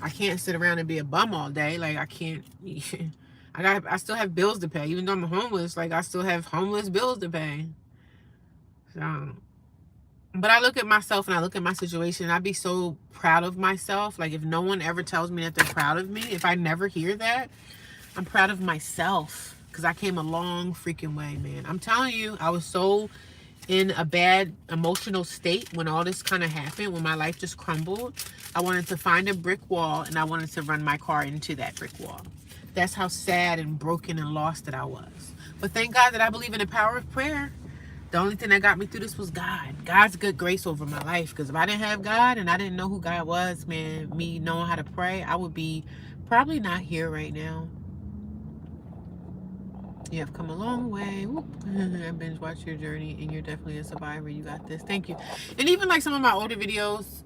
Speaker 1: I can't sit around and be a bum all day. Like, I can't. I still have bills to pay. Even though I'm homeless, like, I still have homeless bills to pay. So, but I look at myself and I look at my situation and I'd be so proud of myself. Like, if no one ever tells me that they're proud of me, if I never hear that, I'm proud of myself, because I came a long freaking way, man. I'm telling you, I was so in a bad emotional state when all this kind of happened, when my life just crumbled. I wanted to find a brick wall and I wanted to run my car into that brick wall. That's how sad and broken and lost that I was. But thank God that I believe in the power of prayer. The only thing that got me through this was God. God's good grace over my life. Because if I didn't have God and I didn't know who God was, man, me knowing how to pray, I would be probably not here right now. You have come a long way. I binge watched your journey and you're definitely a survivor. You got this. Thank you. And even like some of my older videos,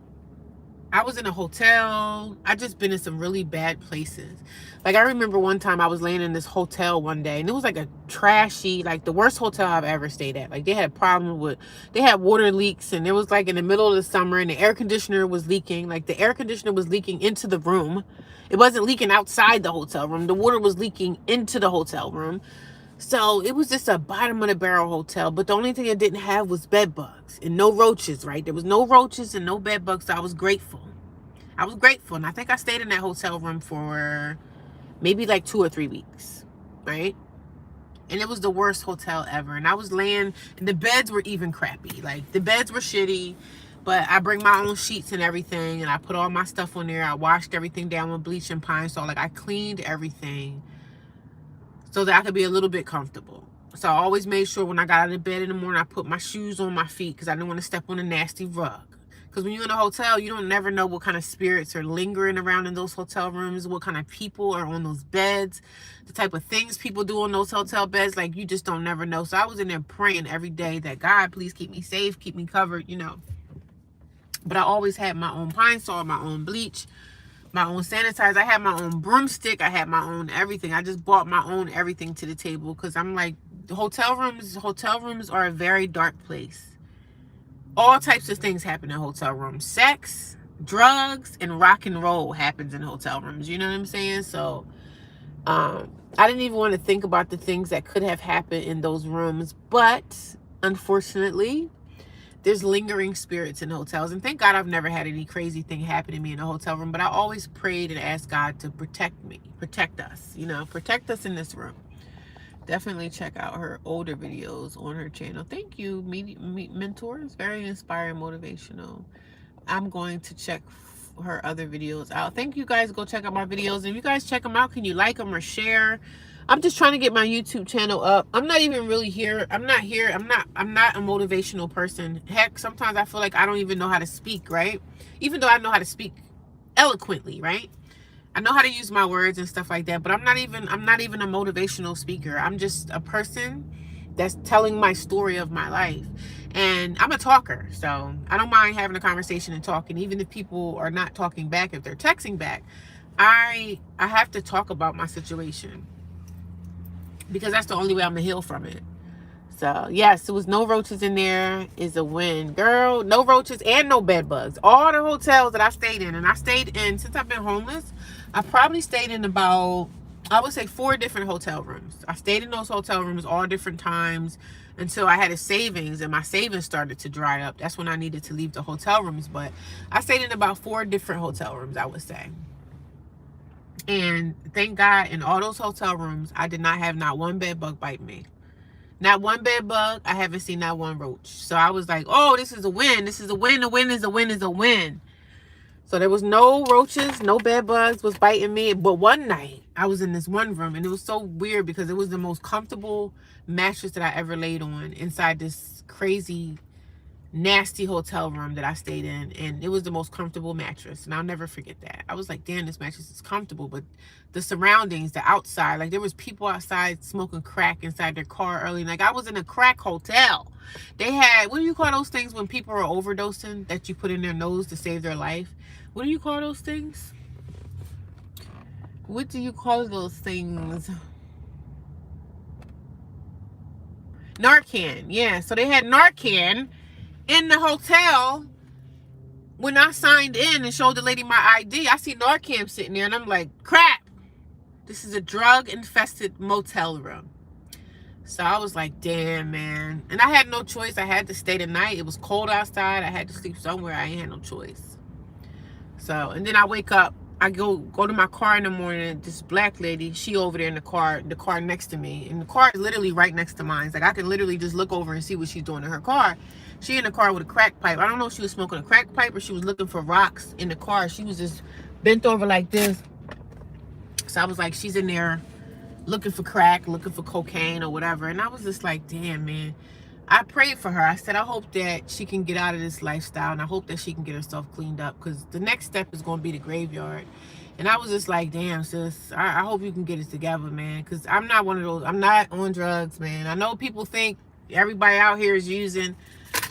Speaker 1: I was in a hotel. I just been in some really bad places. Like, I remember one time I was laying in this hotel one day and it was like a trashy, like the worst hotel I've ever stayed at. Like, they had a problem with, they had water leaks and it was like in the middle of the summer and the air conditioner was leaking. Like, the air conditioner was leaking into the room. It wasn't leaking outside the hotel room. The water was leaking into the hotel room. So it was just a bottom of the barrel hotel. But the only thing it didn't have was bed bugs and no roaches, right? There was no roaches and no bed bugs. So I was grateful. I was grateful. And I think I stayed in that hotel room for maybe like 2 or 3 weeks, right? And it was the worst hotel ever. And I was laying, and the beds were even crappy. Like, the beds were shitty. But I bring my own sheets and everything. And I put all my stuff on there. I washed everything down with bleach and pine salt. Like, I cleaned everything so that I could be a little bit comfortable. So I always made sure when I got out of bed in the morning, I put my shoes on my feet because I didn't want to step on a nasty rug. Because when you're in a hotel, you don't never know what kind of spirits are lingering around in those hotel rooms, what kind of people are on those beds, the type of things people do on those hotel beds. Like, you just don't never know. So I was in there praying every day that, God, please keep me safe, keep me covered, you know. But I always had my own pine salt, my own bleach, my own sanitizer. I had my own broomstick. I had my own everything. I just bought my own everything to the table because I'm like, hotel rooms are a very dark place. All types of things happen in hotel rooms. Sex, drugs, and rock and roll happens in hotel rooms. You know what I'm saying? So I didn't even want to think about the things that could have happened in those rooms. But unfortunately, there's lingering spirits in hotels. And thank God I've never had any crazy thing happen to me in a hotel room. But I always prayed and asked God to protect me, protect us, you know, protect us in this room. Definitely check out her older videos on her channel. Thank you, mentors. Very inspiring, motivational. I'm going to check her other videos out. Thank you guys. Go check out my videos. If you guys check them out, can you like them or share? I'm just trying to get my YouTube channel up. I'm not even really here. I'm not here. I'm not a motivational person. Heck, sometimes I feel like I don't even know how to speak, right? Even though I know how to speak eloquently, right? I know how to use my words and stuff like that, but I'm not even a motivational speaker. I'm just a person that's telling my story of my life. And I'm a talker, so I don't mind having a conversation and talking, even if people are not talking back, if they're texting back. I have to talk about my situation because that's the only way I'm gonna heal from it. So yes, there was no roaches in there is a win, girl. No roaches and no bed bugs. All the hotels that I stayed in, and I stayed in, since I've been homeless, I probably stayed in about, I would say 4 different hotel rooms. I stayed in those hotel rooms all different times until I had a savings, and my savings started to dry up. That's when I needed to leave the hotel rooms. But I stayed in about 4 different hotel rooms, I would say. And thank God, in all those hotel rooms, I did not have not one bed bug bite me. Not one bed bug. I haven't seen not one roach. So I was like, oh, this is a win. This is a win. A win is a win is a win. So there was no roaches, no bed bugs was biting me. But one night, I was in this one room, and it was so weird because it was the most comfortable mattress that I ever laid on inside this crazy, nasty hotel room that I stayed in. And it was the most comfortable mattress. And I'll never forget that. I was like, damn, this mattress is comfortable. But the surroundings, the outside, like there was people outside smoking crack inside their car early. Like I was in a crack hotel. They had, what do you call those things when people are overdosing that you put in their nose to save their life? What do you call those things? What do you call those things? Narcan. Yeah, so they had Narcan in the hotel. When I signed in and showed the lady my ID, I see Narcan sitting there, and I'm like, crap. This is a drug-infested motel room. So I was like, damn, man. And I had no choice. I had to stay the night. It was cold outside. I had to sleep somewhere. I ain't had no choice. So, and then I wake up. I go to my car in the morning. This black lady, she over there in the car next to me. And the car is literally right next to mine. It's like I can literally just look over and see what she's doing in her car. She in the car with a crack pipe. I don't know if she was smoking a crack pipe or she was looking for rocks in the car. She was just bent over like this. So I was like, she's in there looking for crack, looking for cocaine or whatever. And I was just like, damn, man. I prayed for her. I said, I hope that she can get out of this lifestyle, and I hope that she can get herself cleaned up, because the next step is going to be the graveyard. And I was just like, damn, sis, I hope you can get it together, man, because I'm not one of those. I'm not on drugs, man. I know people think everybody out here is using.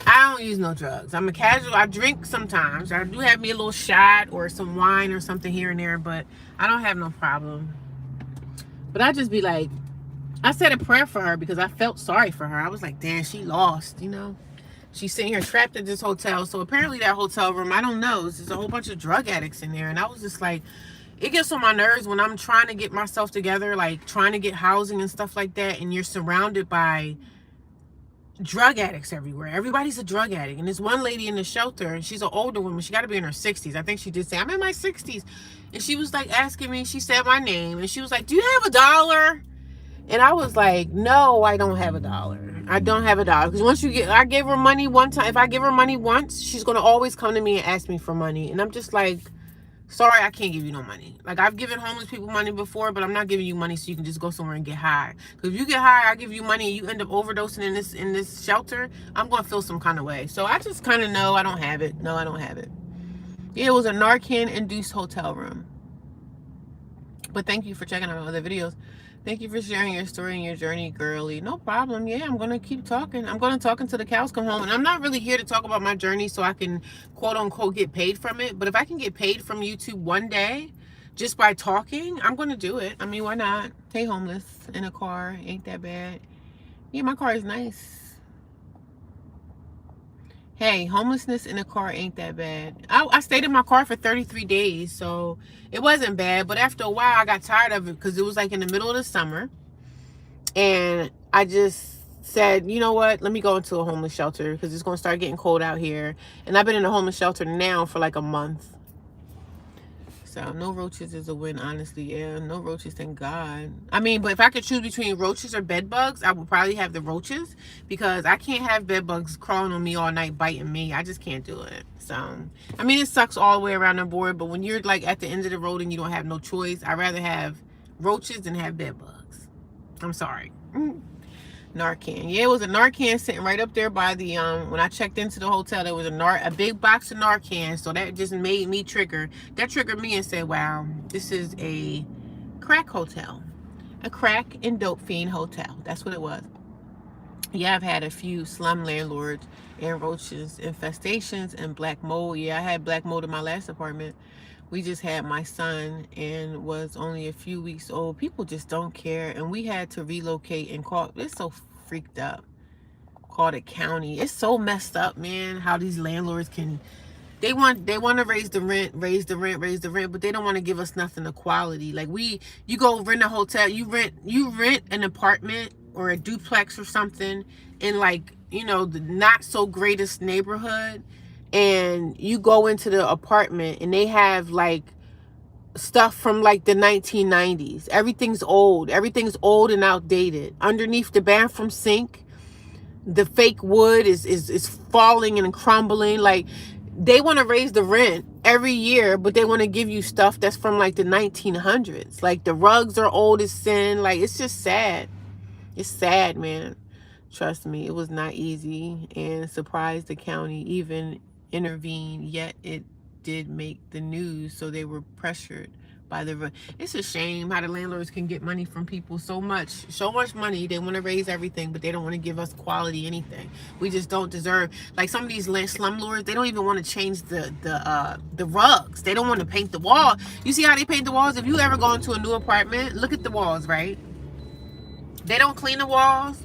Speaker 1: I don't use no drugs. I'm a casual. I drink sometimes. I do have me a little shot or some wine or something here and there, but I don't have no problem. But I just be like, I said a prayer for her because I felt sorry for her. I was like, damn, she lost, you know. She's sitting here trapped at this hotel. So apparently that hotel room, I don't know, there's a whole bunch of drug addicts in there. And I was just like, it gets on my nerves when I'm trying to get myself together, like trying to get housing and stuff like that, and you're surrounded by drug addicts everywhere. Everybody's a drug addict. And this one lady in the shelter, and she's an older woman, she got to be in her 60s. I think she did say, I'm in my 60s. And she was like asking me, she said my name, and she was like, do you have $1? And I was like, no, I don't have $1. I don't have $1. Because once you get, I gave her money one time. If I give her money once, she's going to always come to me and ask me for money. And I'm just like, sorry, I can't give you no money. Like, I've given homeless people money before, but I'm not giving you money so you can just go somewhere and get high. Because if you get high, I give you money and you end up overdosing in this shelter, I'm going to feel some kind of way. So I just kind of know I don't have it. No, I don't have it. Yeah, it was a Narcan-induced hotel room. But thank you for checking out my other videos. Thank you for sharing your story and your journey, girly. No problem. Yeah, I'm going to keep talking. I'm going to talk until the cows come home. And I'm not really here to talk about my journey so I can, quote unquote, get paid from it. But if I can get paid from YouTube one day just by talking, I'm going to do it. I mean, why not? Hey, homeless in a car. Ain't that bad. Yeah, my car is nice. Hey, homelessness in a car ain't that bad. I stayed in my car for 33 days, so it wasn't bad. But after a while, I got tired of it because it was like in the middle of the summer. And I just said, you know what? Let me go into a homeless shelter because it's going to start getting cold out here. And I've been in a homeless shelter now for like a month. So no roaches is a win, honestly. Yeah, no roaches, thank God. I mean, but if I could choose between roaches or bed bugs, I would probably have the roaches because I can't have bed bugs crawling on me all night biting me. I just can't do it. So I mean, it sucks all the way around the board. But when you're like at the end of the road and you don't have no choice, I'd rather have roaches than have bed bugs. I'm sorry. Narcan. Yeah, it was a Narcan sitting right up there by the when I checked into the hotel, there was a big box of Narcan, so that just made me trigger. That triggered me and said, "Wow, this is a crack hotel. A crack and dope fiend hotel." That's what it was. Yeah, I've had a few slum landlords and roaches infestations and black mold. Yeah, I had black mold in my last apartment. We just had my son and was only a few weeks old. People just don't care, and we had to relocate and call. It's so freaked up. Called it county. It's so messed up, man. How these landlords can they want to raise the rent, raise the rent, but they don't want to give us nothing of quality. Like you go rent a hotel, you rent an apartment or a duplex or something in like the not so greatest neighborhood, and you go into the apartment and they have like stuff from like the 1990s. Everything's old and outdated. Underneath the bathroom sink, the fake wood is falling and crumbling. Like they want to raise the rent every year, but they want to give you stuff that's from like the 1900s. Like the rugs are old as sin. Like it's just sad. It's sad, man. Trust me, it was not easy, and surprised the county even intervened, yet it did make the news, so they were pressured by the. It's a shame how the landlords can get money from people so much money. They want to raise everything, but they don't want to give us quality anything. We just don't deserve. Like some of these slumlords, they don't even want to change the rugs. They don't want to paint the wall. You see how they paint the walls? If you ever go into a new apartment, look at the walls, right? They don't clean the walls,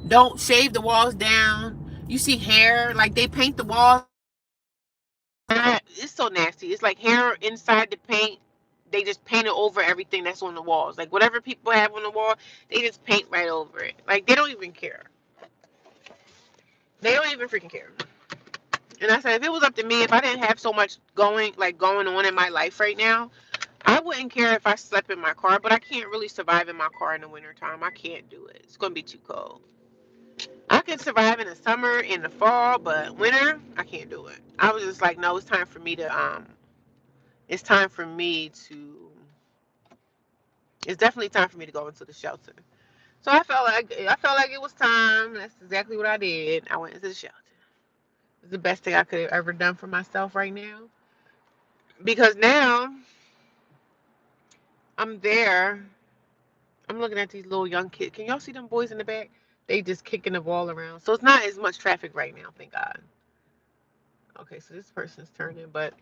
Speaker 1: don't shave the walls down. You see hair, like they paint the walls. It's so nasty. It's like hair inside the paint. They just paint it over everything that's on the walls. Like whatever people have on the wall, they just paint right over it. Like they don't even care. They don't even freaking care. And I said, if it was up to me, if I didn't have so much going on in my life right now, I wouldn't care if I slept in my car. But I can't really survive in my car in the wintertime. I can't do it. It's gonna be too cold. I can survive in the summer, in the fall, but winter, I can't do it. I was just like, no, it's time for me to, it's definitely time for me to go into the shelter. So I felt like it was time. That's exactly what I did. I went into the shelter. It's the best thing I could have ever done for myself right now. Because now I'm there. I'm looking at these little young kids. Can y'all see them boys in the back? They just kicking the ball around. So it's not as much traffic right now, thank God. Okay, so this person's turning, but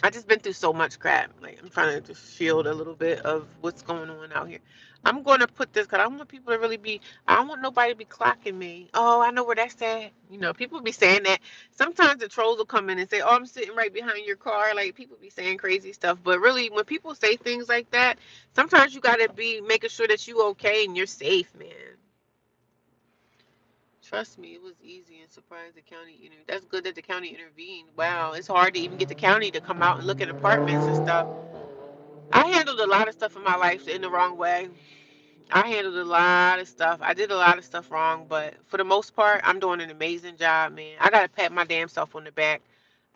Speaker 1: I just been through so much crap. Like I'm trying to just shield a little bit of what's going on out here. I'm going to put this because I don't want people to really be. I don't want nobody to be clocking me. Oh, I know where that's at. People be saying that. Sometimes the trolls will come in and say, "Oh, I'm sitting right behind your car." Like people be saying crazy stuff. But really, when people say things like that, sometimes you gotta be making sure that you okay and you're safe, man. Trust me, it was easy and surprised the county intervened. That's good that the county intervened. Wow, it's hard to even get the county to come out and look at apartments and stuff. I handled a lot of stuff in my life in the wrong way. I handled a lot of stuff. I did a lot of stuff wrong, but for the most part, I'm doing an amazing job, man. I gotta pat my damn self on the back.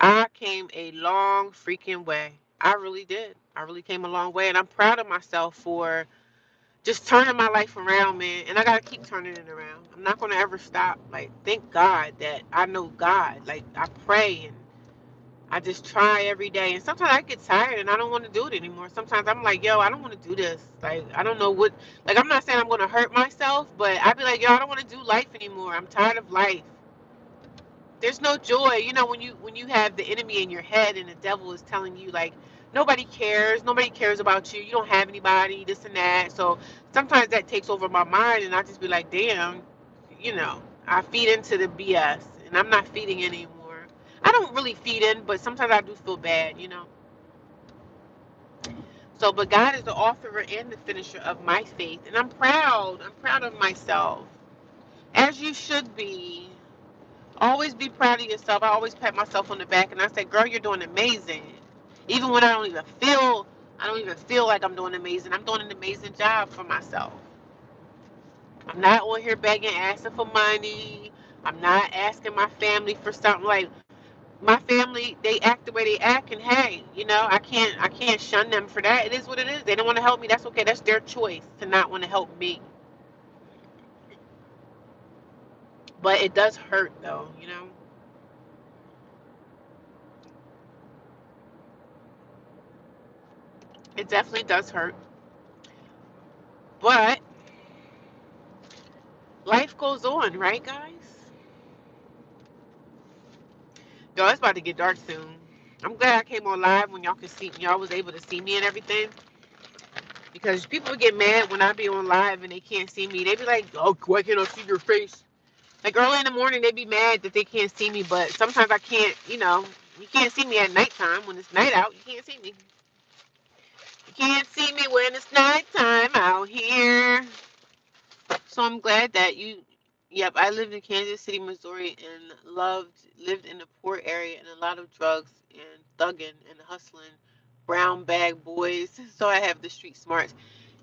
Speaker 1: I came a long freaking way. I really did. I really came a long way, and I'm proud of myself for just turning my life around, man. And I gotta keep turning it around. I'm not gonna ever stop. Like, thank God that I know God. Like, I pray and I just try every day. And sometimes I get tired and I don't want to do it anymore. Sometimes I'm like, yo, I don't want to do this. Like, I don't know what. Like, I'm not saying I'm gonna hurt myself, but I'd be like, yo, I don't want to do life anymore. I'm tired of life. There's no joy, when you have the enemy in your head and the devil is telling you like nobody cares about you, you don't have anybody, this and that. So sometimes that takes over my mind and I just be like, damn, I feed into the BS and I'm not feeding anymore. I don't really feed in, but sometimes I do feel bad. So but God is the author and the finisher of my faith, and I'm proud of myself, as you should be. Always be proud of yourself. I always pat myself on the back and I say, girl, you're doing amazing. Even when I don't even feel like I'm doing amazing. I'm doing an amazing job for myself. I'm not on here begging, asking for money. I'm not asking my family for something. Like, my family, they act the way they act, and hey, I can't shun them for that. It is what it is. They don't want to help me. That's okay. That's their choice to not want to help me. But it does hurt, though. It definitely does hurt. But life goes on, right, guys? Yo, it's about to get dark soon. I'm glad I came on live when y'all could see, y'all was able to see me and everything. Because people get mad when I be on live and they can't see me. They be like, "Oh, why can't I see your face?" Like, early in the morning, they be mad that they can't see me, but sometimes I can't. You can't see me at nighttime when it's night out. You can't see me. You can't see me when it's nighttime out here. So I'm glad that you. Yep, I lived in Kansas City, Missouri, and lived in a poor area and a lot of drugs and thugging and hustling, brown bag boys. So I have the street smarts.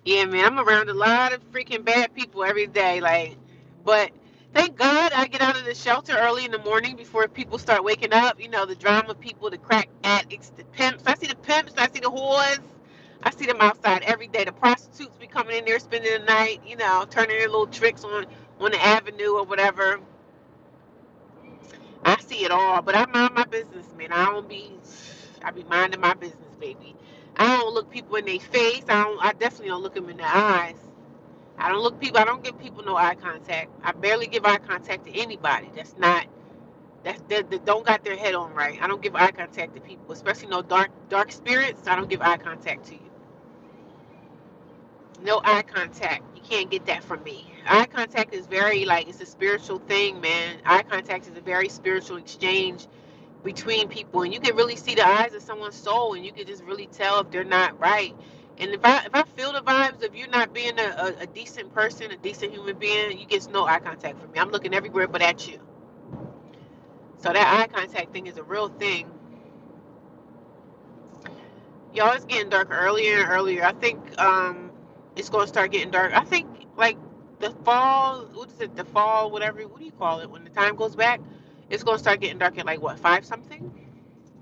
Speaker 1: Yeah, man, I'm around a lot of freaking bad people every day. Like, but thank God I get out of the shelter early in the morning before people start waking up. The drama people, the crack addicts, the pimps. I see the pimps, I see the whores. I see them outside every day. The prostitutes be coming in there spending the night, turning their little tricks on the avenue or whatever. I see it all, but I mind my business, man. I be minding my business, baby. I don't look people in their face. I definitely don't look them in their eyes. I don't give people no eye contact. I barely give eye contact to anybody that don't got their head on right. I don't give eye contact to people, especially no dark spirits. I don't give eye contact to you. No eye contact. You can't get that from me. Eye contact is very, like, it's a spiritual thing, man. Eye contact is a very spiritual exchange between people, and you can really see the eyes of someone's soul, and you can just really tell if they're not right. And if I feel the vibes of you not being a decent person, a decent human being, you get no eye contact from me. I'm looking everywhere but at you. So that eye contact thing is a real thing. Y'all, it's getting dark earlier and earlier. I think it's gonna start getting dark. I think, like, the fall. What is it? The fall, whatever. What do you call it? When the time goes back, it's gonna start getting dark at, like, what, 5 something?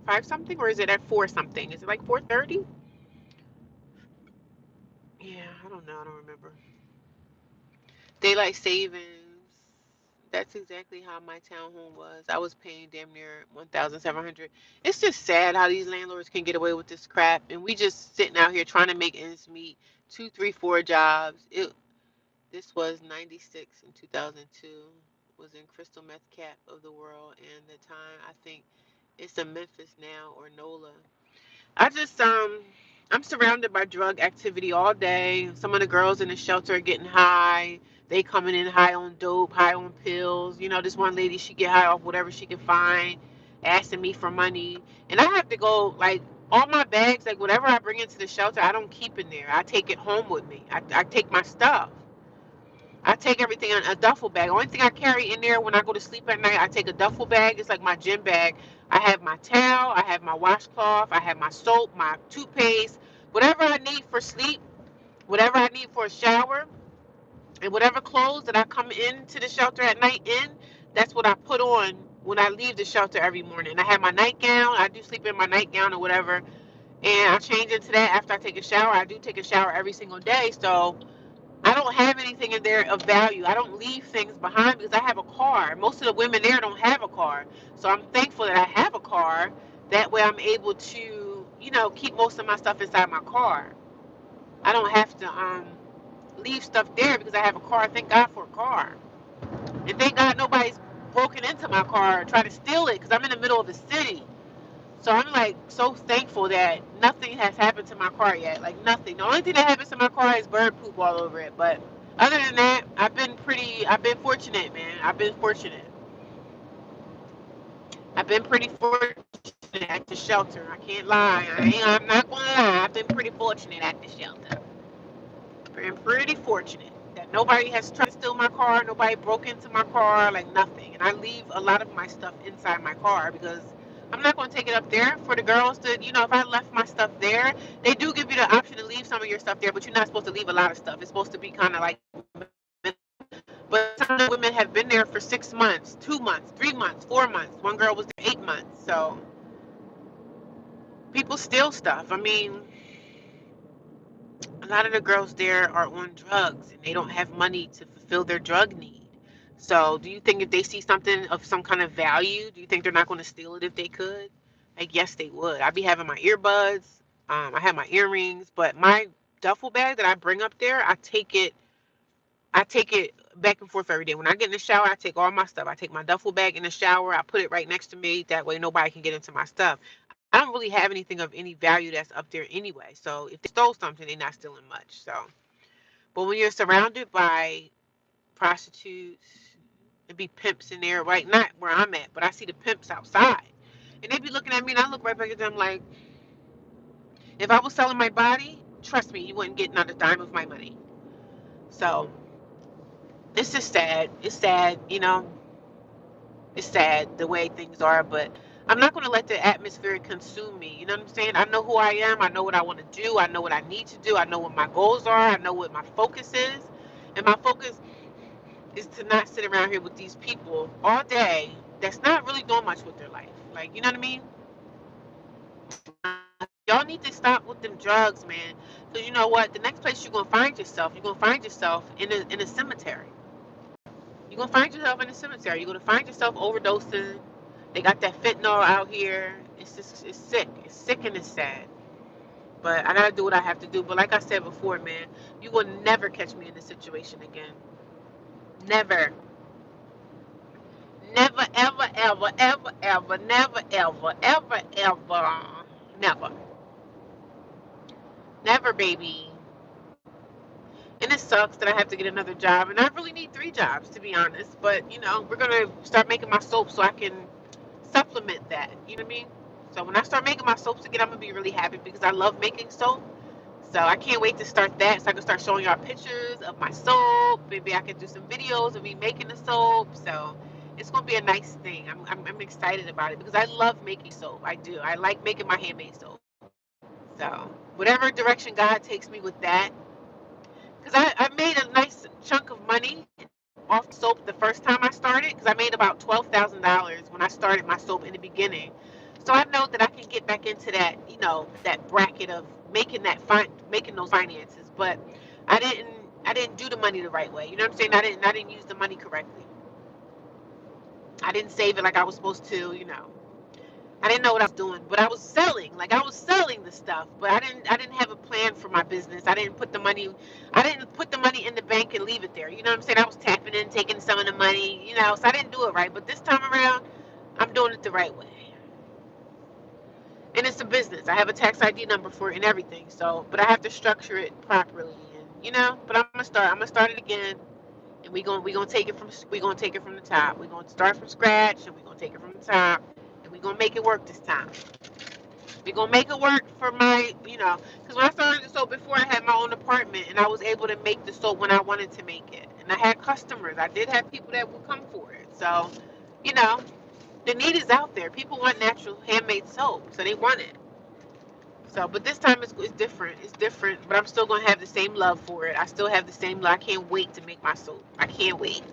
Speaker 1: 5 something, or is it at 4 something? Is it like 4:30? Yeah, I don't know. I don't remember. Daylight savings. That's exactly how my townhome was. I was paying damn near 1,700. It's just sad how these landlords can get away with this crap, and we just sitting out here trying to make ends meet. Two, three, four jobs. This was 96 in 2002. Was in crystal meth cap of the world, and the time, I think it's a Memphis now, or NOLA. I just I'm surrounded by drug activity all day. Some of the girls in the shelter are getting high. They coming in high on dope, high on pills. This one lady, she get high off whatever she can find, asking me for money. And I have to go, like, all my bags, like, whatever I bring into the shelter, I don't keep in there. I take it home with me. I take my stuff. I take everything in a duffel bag. Only thing I carry in there when I go to sleep at night, I take a duffel bag. It's like my gym bag. I have my towel, I have my washcloth, I have my soap, my toothpaste, whatever I need for sleep, whatever I need for a shower, and whatever clothes that I come into the shelter at night in, that's what I put on when I leave the shelter every morning. I have my nightgown. I do sleep in my nightgown or whatever, and I change into that after I take a shower. I do take a shower every single day, so I don't have anything in there of value. I don't leave things behind because I have a car. Most of the women there don't have a car. So I'm thankful that I have a car. That way I'm able to, keep most of my stuff inside my car. I don't have to leave stuff there because I have a car. Thank God for a car. And thank God nobody's broken into my car or tried to steal it because I'm in the middle of the city. So I'm, like, so thankful that nothing has happened to my car yet. Like, nothing. The only thing that happens to my car is bird poop all over it. But other than that, I've been fortunate, man. I've been fortunate. I've been pretty fortunate at the shelter. I can't lie. I'm not gonna lie. I've been pretty fortunate at the shelter. Been pretty fortunate that nobody has tried to steal my car. Nobody broke into my car. Like, nothing. And I leave a lot of my stuff inside my car because I'm not going to take it up there for the girls to, if I left my stuff there, they do give you the option to leave some of your stuff there, but you're not supposed to leave a lot of stuff. It's supposed to be kind of like, but some of the women have been there for 6 months, 2 months, 3 months, 4 months. One girl was there 8 months. So people steal stuff. I mean, a lot of the girls there are on drugs and they don't have money to fulfill their drug need. So do you think if they see something of some kind of value, do you think they're not going to steal it if they could? Like, yes, they would. I'd be having my earbuds. I have my earrings, but my duffel bag that I bring up there, I take it back and forth every day. When I get in the shower, I take all my stuff. I take my duffel bag in the shower. I put it right next to me. That way nobody can get into my stuff. I don't really have anything of any value that's up there anyway. So if they stole something, they're not stealing much. So, but when you're surrounded by prostitutes, and be pimps in there, right? Not where I'm at, but I see the pimps outside. And they be looking at me and I look right back at them like, if I was selling my body, trust me, you wouldn't get another dime of my money. So it's just sad. It's sad, it's sad the way things are, but I'm not going to let the atmosphere consume me. You know what I'm saying? I know who I am. I know what I want to do. I know what I need to do. I know what my goals are. I know what my focus is. And my focus is to not sit around here with these people all day that's not really doing much with their life. Like, you know what I mean? Y'all need to stop with them drugs, man. Because you know what? The next place you're going to find yourself in a cemetery. You're going to find yourself in a cemetery. You're going to find yourself overdosing. They got that fentanyl out here. It's just, it's sick. It's sick and it's sad. But I got to do what I have to do. But like I said before, man, you will never catch me in this situation again. Never. Never, ever, ever, ever, ever, never, ever, ever, ever, never. Never, baby. And it sucks that I have to get another job. And I really need 3 jobs, to be honest. But, we're going to start making my soap so I can supplement that. You know what I mean? So when I start making my soaps again, I'm going to be really happy because I love making soap. So I can't wait to start that so I can start showing y'all pictures of my soap. Maybe I can do some videos of me making the soap. So it's going to be a nice thing. I'm excited about it because I love making soap. I do. I like making my handmade soap. So whatever direction God takes me with that. Because I made a nice chunk of money off soap the first time I started because I made about $12,000 when I started my soap in the beginning. So I know that I can get back into that, that bracket of making those finances. But I didn't do the money the right way. You know what I'm saying? I didn't use the money correctly. I didn't save it like I was supposed to. I didn't know what I was doing, but I was selling the stuff, but I didn't have a plan for my business. I didn't put the money in the bank and leave it there. You know what I'm saying? I was tapping in, taking some of the money, so I didn't do it right. But this time around, I'm doing it the right way. And it's a business. I have a tax ID number for it and everything. So, but I have to structure it properly, and but I'm gonna start it again, and we're gonna take it from the top. We're gonna start from scratch, and we're gonna take it from the top, and we're gonna make it work this time. We're gonna make it work for my, because when I started the soap before, I had my own apartment, and I was able to make the soap when I wanted to make it, and I had customers. I did have people that would come for it. So, you know, the need is out there. People want natural handmade soap, so they want it. So, but this time it's different. It's different, but I'm still gonna have the same love for it. I still have the same love. I can't wait to make my soap. I can't wait.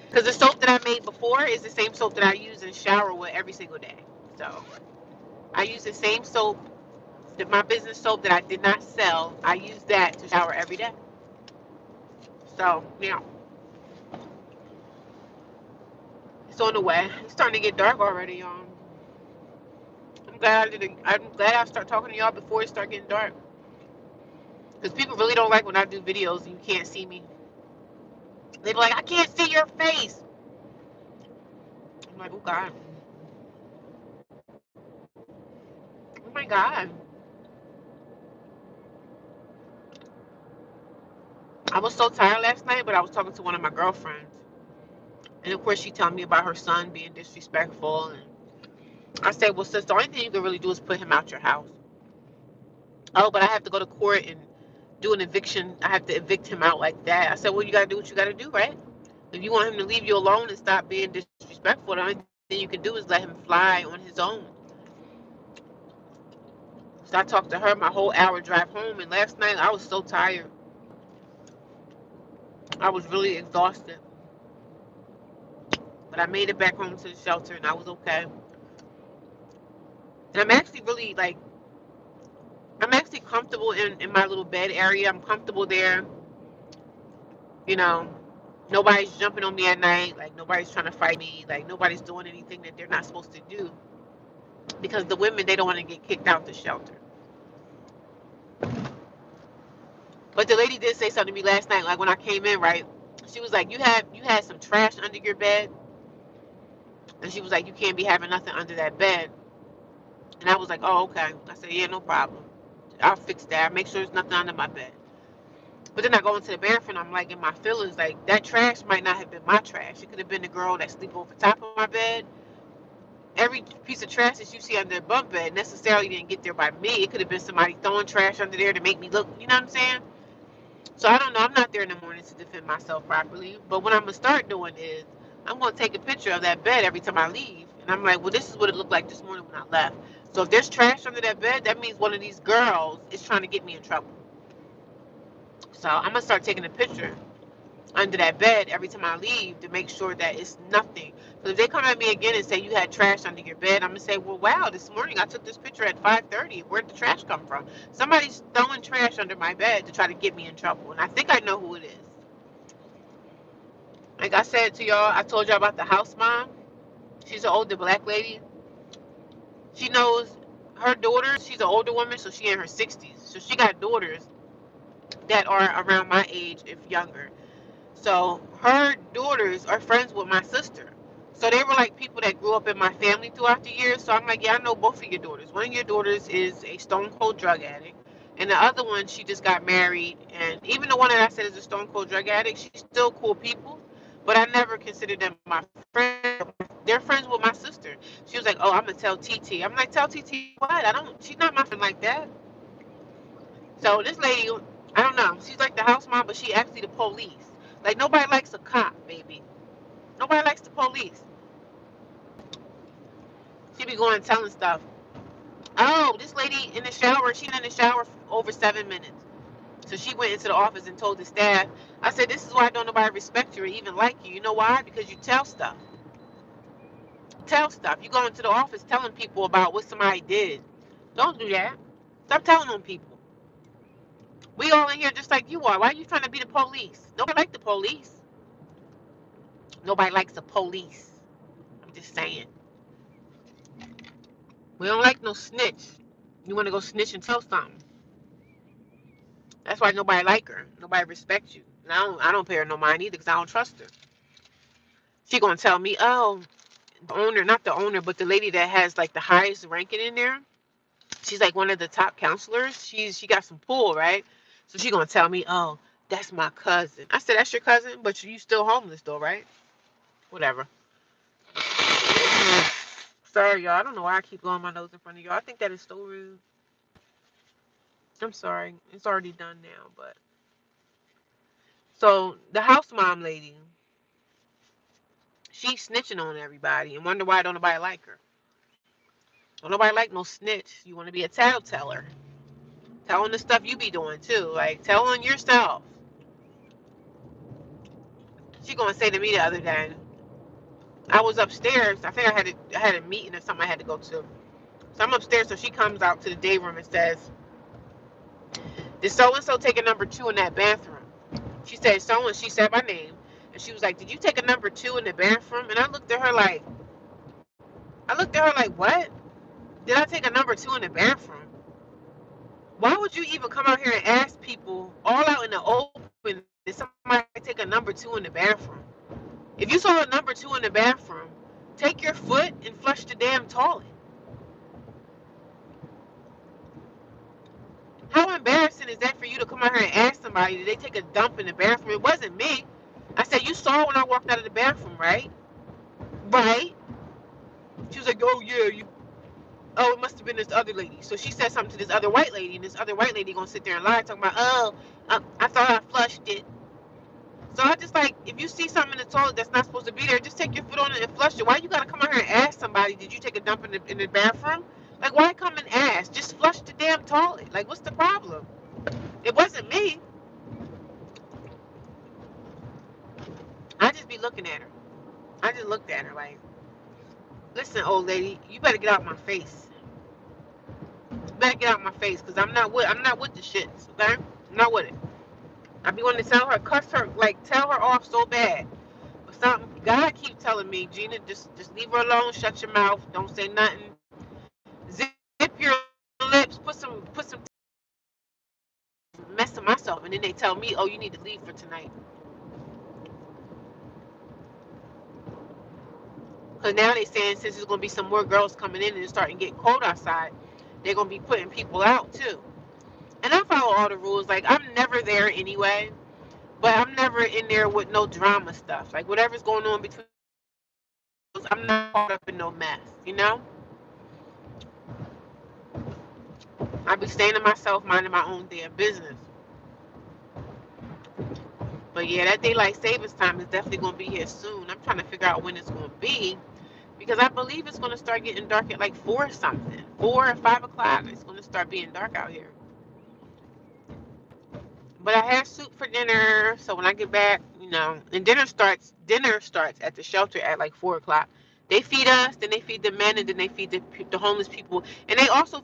Speaker 1: Because the soap that I made before is the same soap that I use and shower with every single day. So I use the same soap, my business soap that I did not sell. I use that to shower every day. So, it's on the way. It's starting to get dark already, y'all. I'm glad I start talking to y'all before it start getting dark. Because people really don't like when I do videos and you can't see me. They be like, I can't see your face. I'm like, oh God. Oh my God. I was so tired last night, but I was talking to one of my girlfriends. And of course she told me about her son being disrespectful. And I said, well, sis, the only thing you can really do is put him out your house. Oh, but I have to go to court and do an eviction. I have to evict him out like that. I said, well, you got to do what you got to do, right? If you want him to leave you alone and stop being disrespectful, the only you can do is let him fly on his own. So I talked to her my whole hour drive home, and last night I was so tired. I was really exhausted. But I made it back home to the shelter, and I was okay. And I'm actually really, like, I'm actually comfortable in my little bed area. I'm comfortable there. You know, nobody's jumping on me at night. Like, nobody's trying to fight me. Like, nobody's doing anything that they're not supposed to do. Because the women, they don't want to get kicked out the shelter. But the lady did say something to me last night, like when I came in, right? She was like, you had some trash under your bed. And she was like, you can't be having nothing under that bed. And I was like, oh, okay. I said, yeah, no problem. I'll fix that. I'll make sure there's nothing under my bed. But then I go into the bathroom, I'm like in my feelings, like that trash might not have been my trash. It could have been the girl that sleep over top of my bed. Every piece of trash that you see under the bunk bed necessarily didn't get there by me. It could have been somebody throwing trash under there to make me look, you know what I'm saying? So I don't know. I'm not there in the morning to defend myself properly. But what I'm going to start doing is I'm going to take a picture of that bed every time I leave. And I'm like, well, this is what it looked like this morning when I left. So if there's trash under that bed, that means one of these girls is trying to get me in trouble. So I'm going to start taking a picture under that bed every time I leave to make sure that it's nothing. So if they come at me again and say you had trash under your bed, I'm gonna say, well, wow, this morning I took this picture at 5:30. Where did the trash come from? Somebody's throwing trash under my bed to try to get me in trouble, and I think I know who it is. Like I said to y'all, I told y'all about the house mom. She's an older black lady. She knows her daughters. She's an older woman, so she in her 60s. So she got daughters that are around my age, if younger. So her daughters are friends with my sister. So they were like people that grew up in my family throughout the years. So I'm like, yeah, I know both of your daughters. One of your daughters is a stone cold drug addict. And the other one, she just got married. And even the one that I said is a stone cold drug addict, she's still cool people. But I never considered them my friends. They're friends with my sister. She was like, oh, I'm going to tell TT. I'm like, tell TT what? She's not my friend like that. So this lady, I don't know. She's like the house mom, but she actually the police. Like, nobody likes a cop, baby. Nobody likes the police. She be going and telling stuff. Oh, this lady in the shower, she been in the shower for over 7 minutes. So she went into the office and told the staff, I said, this is why don't nobody respect you or even like you. You know why? Because you tell stuff. Tell stuff. You go into the office telling people about what somebody did. Don't do that. Stop telling on people. We all in here just like you are. Why are you trying to be the police? Nobody likes the police. Nobody likes the police. I'm just saying. We don't like no snitch. You want to go snitch and tell something. That's why nobody like her. Nobody respects you. And I don't pay her no mind either because I don't trust her. She gonna tell me, oh, the owner, not the owner, but the lady that has like the highest ranking in there. She's like one of the top counselors. She got some pull, right? So she gonna tell me, oh, that's my cousin. I said, that's your cousin, but you still homeless though, right? Whatever. Sorry, y'all. I don't know why I keep blowing my nose in front of y'all. I think that is so rude. I'm sorry. It's already done now, but. So, the house mom lady, she's snitching on everybody and wonder why don't nobody like her. Don't nobody like no snitch. You want to be a tattleteller. Tell on the stuff you be doing, too. Like, tell on yourself. She gonna say to me the other day, I was upstairs. I think I had a meeting or something I had to go to. So I'm upstairs, so she comes out to the day room and says, did so-and-so take a number 2 in that bathroom? She said, she said my name. And she was like, did you take a number 2 in the bathroom? And I looked at her like, what? Did I take a number 2 in the bathroom? Why would you even come out here and ask people all out in the open, did somebody take a number 2 in the bathroom? If you saw a number 2 in the bathroom, take your foot and flush the damn toilet. How embarrassing is that for you to come out here and ask somebody, did they take a dump in the bathroom? It wasn't me. I said, you saw when I walked out of the bathroom, right? Right. She was like, oh, yeah, oh, it must have been this other lady. So she said something to this other white lady, and this other white lady gonna sit there and lie, talking about, oh, I thought I flushed it. So I just like, if you see something in the toilet that's not supposed to be there, just take your foot on it and flush it. Why you gotta come out here and somebody, did you take a dump in the bathroom? Like, why come and ask? Just flush the damn toilet. Like, what's the problem? It wasn't me. I just be looking at her. I just looked at her like, listen, old lady, you better get out my face. You better get out my face, because I'm not with the shits, okay? I'm not with it. I be wanting to tell her, cuss her, like, tell her off so bad. But something, God keep telling me, Gina, just leave her alone, shut your mouth, don't say nothing. Zip your lips, put some messing myself, and then they tell me, oh, you need to leave for tonight. Because now they saying since there's going to be some more girls coming in and it's starting to get cold outside, they're going to be putting people out too. And I follow all the rules. Like, I'm never there anyway, but I'm never in there with no drama stuff. Like, whatever's going on between us, I'm not caught up in no mess, you know? I be staying to myself, minding my own damn business. But yeah, that daylight savings time is definitely going to be here soon. I'm trying to figure out when it's going to be, because I believe it's going to start getting dark at like 4 or something. 4 or 5 o'clock, it's going to start being dark out here. But I had soup for dinner, so when I get back, and dinner starts at the shelter at like 4 o'clock. They feed us, then they feed the men, and then they feed the homeless people, and they also